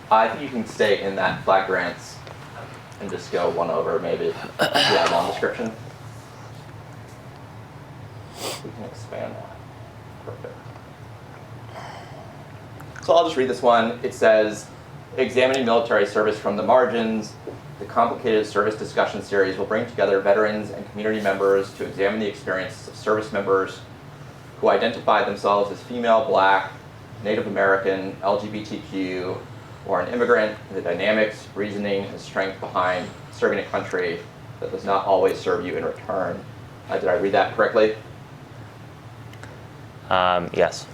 I think you can stay in that flag grants and just go one over maybe. Yeah, long description. We can expand that. Perfect. So I'll just read this one. It says, examining military service from the margins, the complicated service discussion series will bring together veterans and community members to examine the experiences of service members who identify themselves as female, Black, Native American, LGBTQ, or an immigrant, and the dynamics, reasoning, and strength behind serving a country that does not always serve you in return. Did I read that correctly? Yes.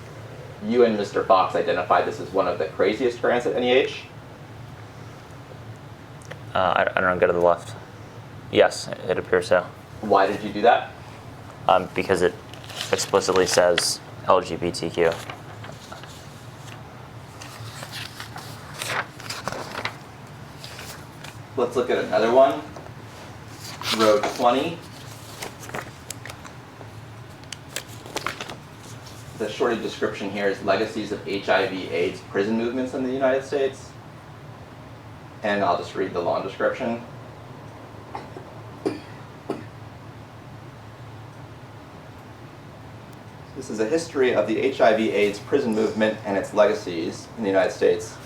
You and Mr. Fox identified this as one of the craziest grants at NEH. I don't know, go to the left. Yes, it appears so. Why did you do that? Because it explicitly says LGBTQ. Let's look at another one. Row 20. The shorted description here is legacies of HIV/AIDS prison movements in the United States. And I'll just read the long description. This is a history of the HIV/AIDS prison movement and its legacies in the United States.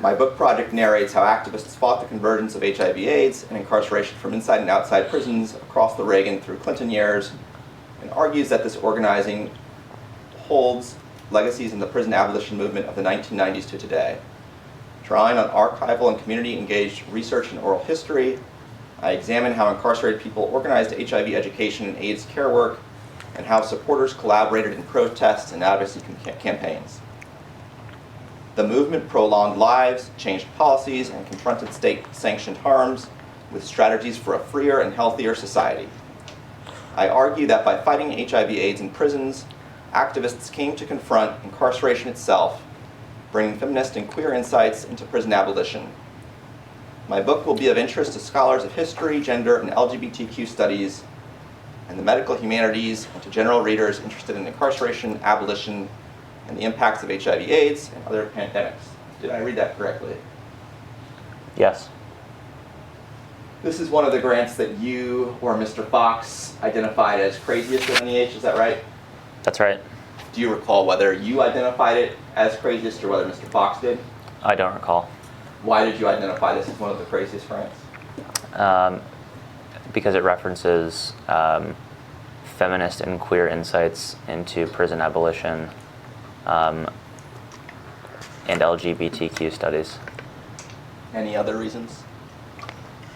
My book project narrates how activists fought the convergence of HIV/AIDS and incarceration from inside and outside prisons across the Reagan through Clinton years, and argues that this organizing holds legacies in the prison abolition movement of the 1990s to today. Drawing on archival and community-engaged research and oral history, I examine how incarcerated people organized HIV education and AIDS care work, and how supporters collaborated in protests and advocacy campaigns. The movement prolonged lives, changed policies, and confronted state-sanctioned harms with strategies for a freer and healthier society. I argue that by fighting HIV/AIDS in prisons, activists came to confront incarceration itself, bringing feminist and queer insights into prison abolition. My book will be of interest to scholars of history, gender, and LGBTQ studies, and the medical humanities, and to general readers interested in incarceration, abolition, and the impacts of HIV/AIDS and other pandemics. Did I read that correctly? Yes. This is one of the grants that you or Mr. Fox identified as craziest at NEH, is that right? That's right. Do you recall whether you identified it as craziest or whether Mr. Fox did? I don't recall. Why did you identify this as one of the craziest grants? Because it references feminist and queer insights into prison abolition and LGBTQ studies. Any other reasons?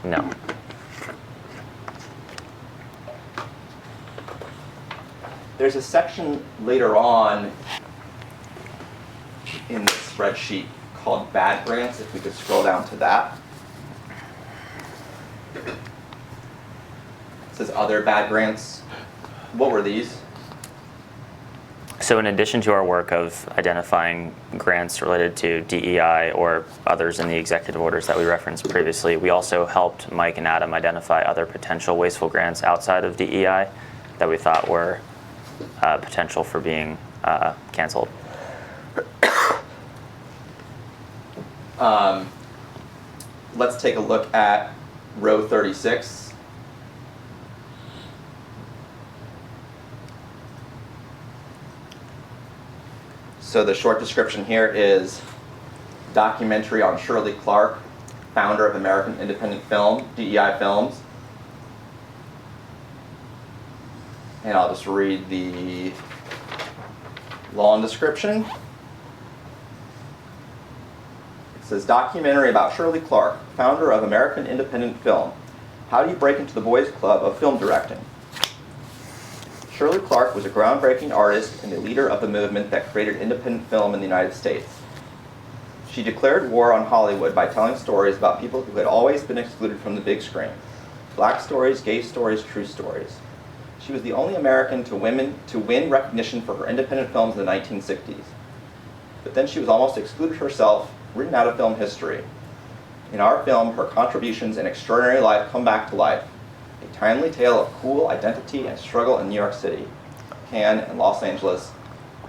No. There's a section later on in the spreadsheet called bad grants, if we could scroll down to that. It says other bad grants. What were these? So in addition to our work of identifying grants related to DEI or others in the executive orders that we referenced previously, we also helped Mike and Adam identify other potential wasteful grants outside of DEI that we thought were potential for being canceled. Let's take a look at row 36. So the short description here is documentary on Shirley Clark, founder of American Independent Film, DEI Films. And I'll just read the long description. It says, documentary about Shirley Clark, founder of American Independent Film. How do you break into the boys' club of film directing? Shirley Clark was a groundbreaking artist and the leader of the movement that created independent film in the United States. She declared war on Hollywood by telling stories about people who had always been excluded from the big screen. Black stories, gay stories, true stories. She was the only American to win recognition for her independent films in the 1960s. But then she was almost excluded herself, written out of film history. In our film, her contributions and extraordinary life come back to life. A timely tale of cool identity and struggle in New York City, Cannes, and Los Angeles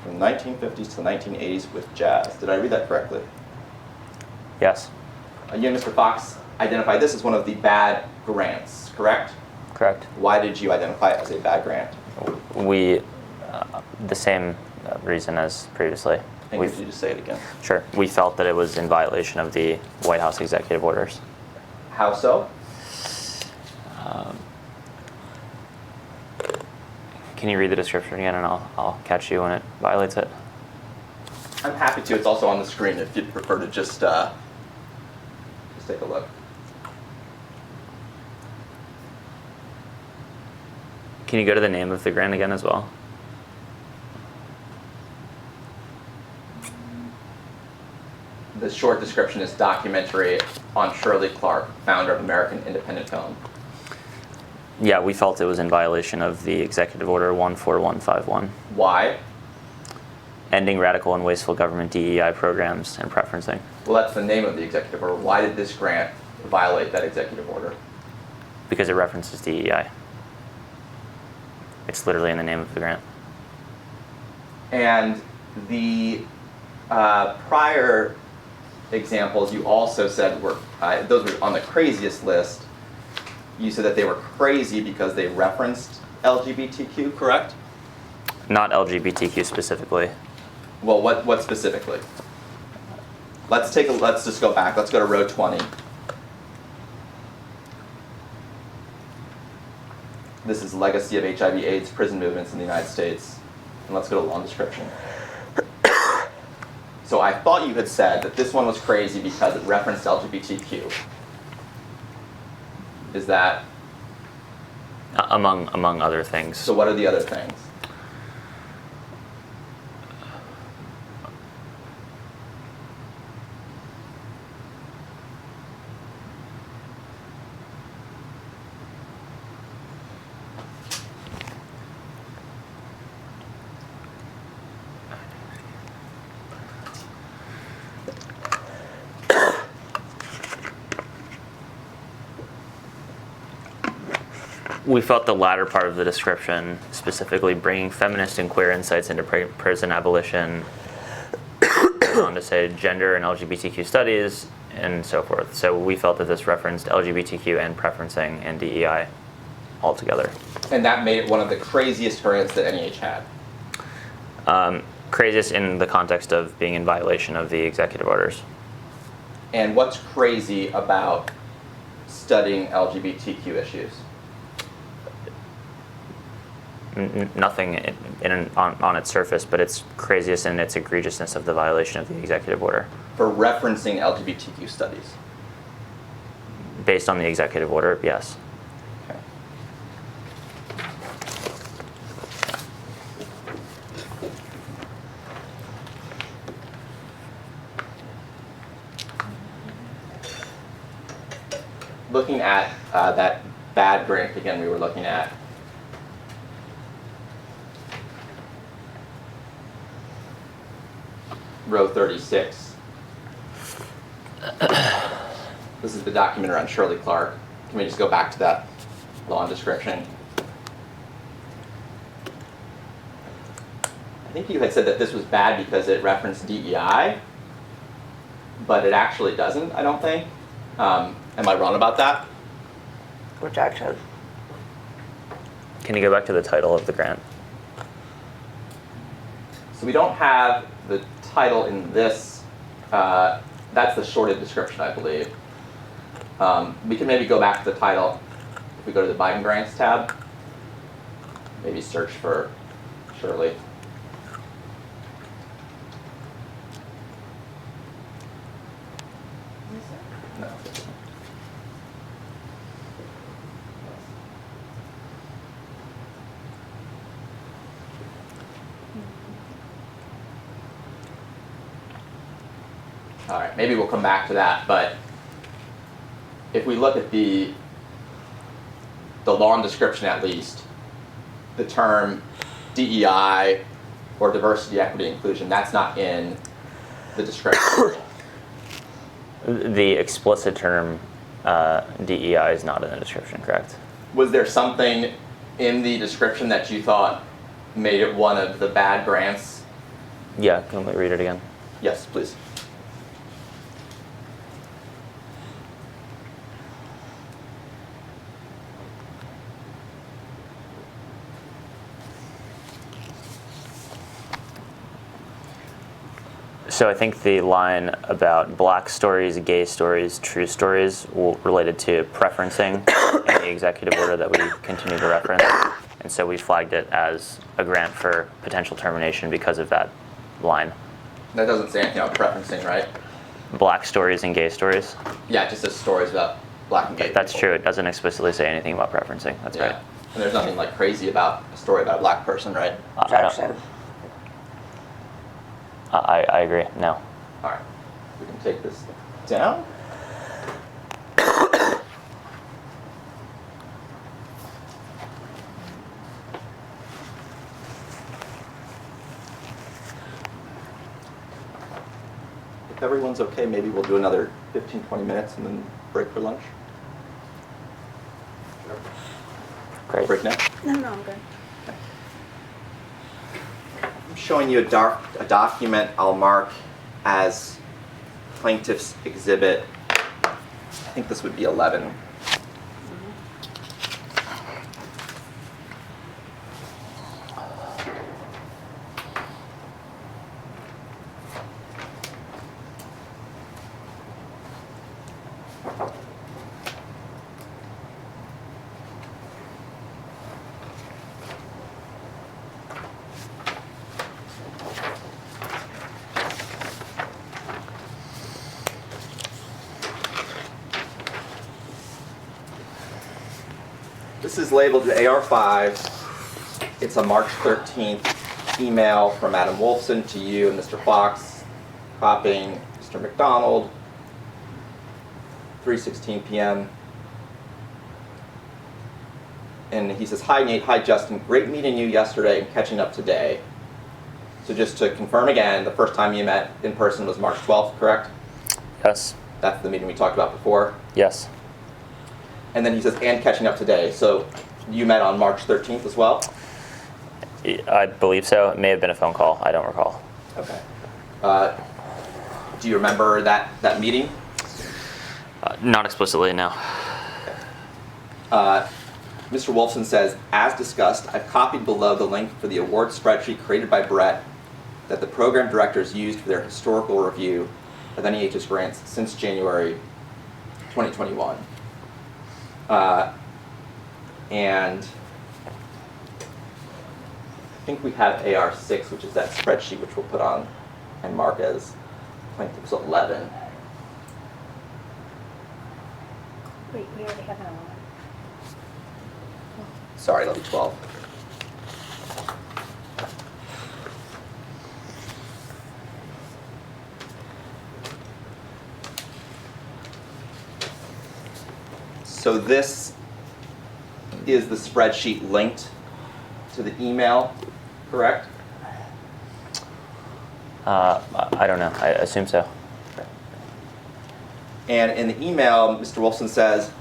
from the 1950s to the 1980s with jazz. Did I read that correctly? Yes. You and Mr. Fox identified this as one of the bad grants, correct? Correct. Why did you identify it as a bad grant? We, the same reason as previously. And could you just say it again? Sure. We felt that it was in violation of the White House executive orders. How so? Can you read the description again, and I'll catch you when it violates it? I'm happy to. It's also on the screen if you'd prefer to just take a look. Can you go to the name of the grant again as well? The short description is documentary on Shirley Clark, founder of American Independent Film. Yeah, we felt it was in violation of the Executive Order 14151, Why? ending radical and wasteful government DEI programs and preferencing. Well, that's the name of the executive order. Why did this grant violate that executive order? Because it references DEI. It's literally in the name of the grant. And the prior examples you also said were, those were on the craziest list. You said that they were crazy because they referenced LGBTQ, correct? Not LGBTQ specifically. Well, what specifically? Let's just go back. Let's go to row 20. This is legacy of HIV/AIDS prison movements in the United States. And let's go to long description. So I thought you had said that this one was crazy because it referenced LGBTQ. Is that? Among other things. So what are the other things? We felt the latter part of the description, specifically bringing feminist and queer insights into prison abolition, on to say gender and LGBTQ studies, and so forth. So we felt that this referenced LGBTQ and preferencing and DEI altogether. And that made it one of the craziest grants that NEH had. Craziest in the context of being in violation of the executive orders. And what's crazy about studying LGBTQ issues? Nothing on its surface, but it's craziest in its egregiousness of the violation of the executive order. For referencing LGBTQ studies? Based on the executive order, yes. Okay. Looking at that bad grant again we were looking at. Row 36. This is the document around Shirley Clark. Can we just go back to that law and description? I think you had said that this was bad because it referenced DEI, but it actually doesn't, I don't think. Am I wrong about that? Rejection. Can you go back to the title of the grant? So we don't have the title in this. That's the shorted description, I believe. We can maybe go back to the title. If we go to the Biden Grants tab, maybe search for Shirley. No. All right, maybe we'll come back to that, but if we look at the law and description at least, the term DEI or diversity, equity, inclusion, that's not in the description. The explicit term DEI is not in the description, correct? Was there something in the description that you thought made it one of the bad grants? Yeah, can we read it again? Yes, please. So I think the line about black stories, gay stories, true stories related to preferencing in the executive order that we continue to reference. And so we flagged it as a grant for potential termination because of that line. That doesn't say anything about preferencing, right? Black stories and gay stories. Yeah, it just says stories about black and gay That's people. true. It doesn't explicitly say anything about preferencing. That's right. And there's nothing like crazy about a story about a black person, right? Rejection. I agree. No. All right, we can take this down. If everyone's okay, maybe we'll do another 15, 20 minutes and then break for lunch. Great. Break now. No, I'm good. I'm showing you a document I'll mark as plaintiff's exhibit. I think this would be 11. This is labeled AR5. It's a March 13th email from Adam Wolfson to you and Mr. Fox, copying Mr. McDonald, 3:16 p.m. And he says, "Hi Nate, hi Justin, great meeting you yesterday and catching up today." So just to confirm again, the first time you met in person was March 12th, correct? Yes. That's the meeting we talked about before. Yes. And then he says, "and catching up today." So You met on March 13th as well? I believe so. It may have been a phone call. I don't recall. Okay. Do you remember that meeting? Not explicitly, no. Mr. Wolfson says, as discussed, I've copied below the link for the award spreadsheet created by Brett that the program directors used for their historical review of NEH's grants since January 2021. And I think we have AR6, which is that spreadsheet which we'll put on and mark as plaintiff's 11. Wait, we already have an alarm. Sorry, it'll be 12. So this is the spreadsheet linked to the email, correct? I don't know. I assume so. And in the email, Mr. Wolfson says,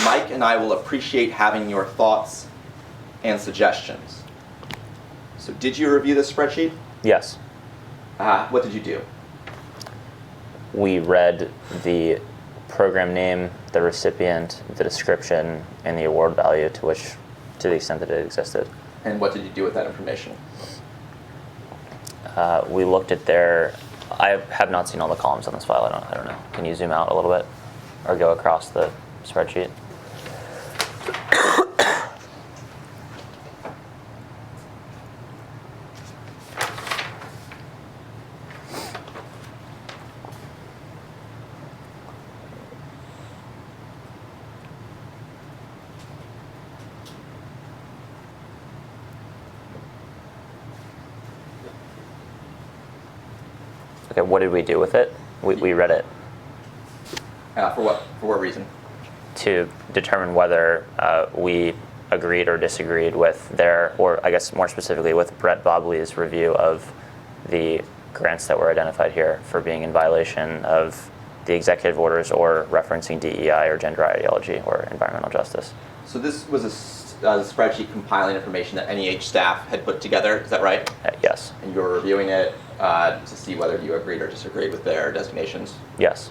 Mike and I will appreciate having your thoughts and suggestions. So did you review this spreadsheet? Yes. What did you do? We read the program name, the recipient, the description, and the award value to the extent that it existed. And what did you do with that information? We looked at I have not seen all the columns on this file. I don't know. Can you zoom out a little bit or go across the spreadsheet? Okay, what did we do with it? We read it For what reason? to determine whether we agreed or disagreed with or I guess more specifically with Brett Bobley's review of the grants that were identified here for being in violation of the executive orders or referencing DEI or gender ideology or environmental justice. So this was a spreadsheet compiling information that NEH staff had put together, is that right? Yes. And you were reviewing it to see whether you agreed or disagreed with their designations? Yes.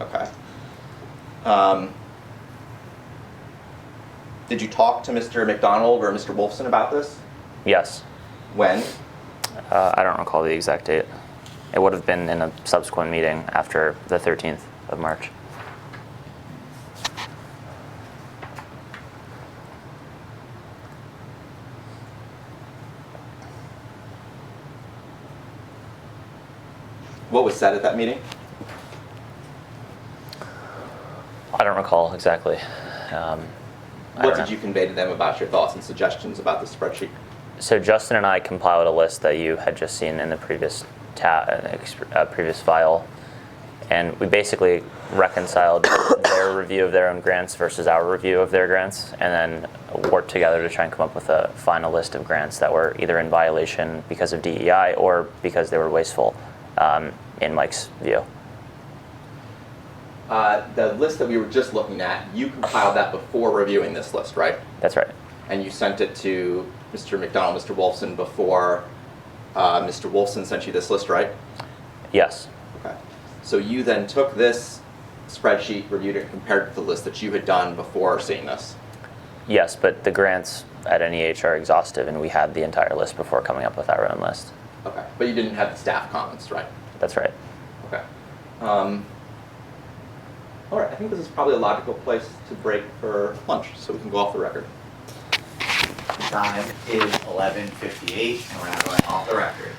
Okay. Did you talk to Mr. McDonald or Mr. Wolfson about this? Yes. When? I don't recall the exact date. It would have been in a subsequent meeting after the 13th of March. What was said at that meeting? I don't recall exactly. What did you convey to them about your thoughts and suggestions about the spreadsheet? So Justin and I compiled a list that you had just seen in the previous previous file, and we basically reconciled their review of their own grants versus our review of their grants, and then worked together to try and come up with a final list of grants that were either in violation because of DEI or because they were wasteful, in Mike's view. The list that we were just looking at, you compiled that before reviewing this list, right? That's right. And you sent it to Mr. McDonald, Mr. Wolfson before Mr. Wolfson sent you this list, right? Yes. Okay. So you then took this spreadsheet, reviewed it, and compared it to the list that you had done before seeing this? Yes, but the grants at NEH are exhaustive, and we had the entire list before coming up with our own list. Okay. But you didn't have the staff comments, right? That's right. Okay. All right, I think this is probably a logical place to break for lunch, so we can go off the record. The time is 11:58, and we're now going off the record.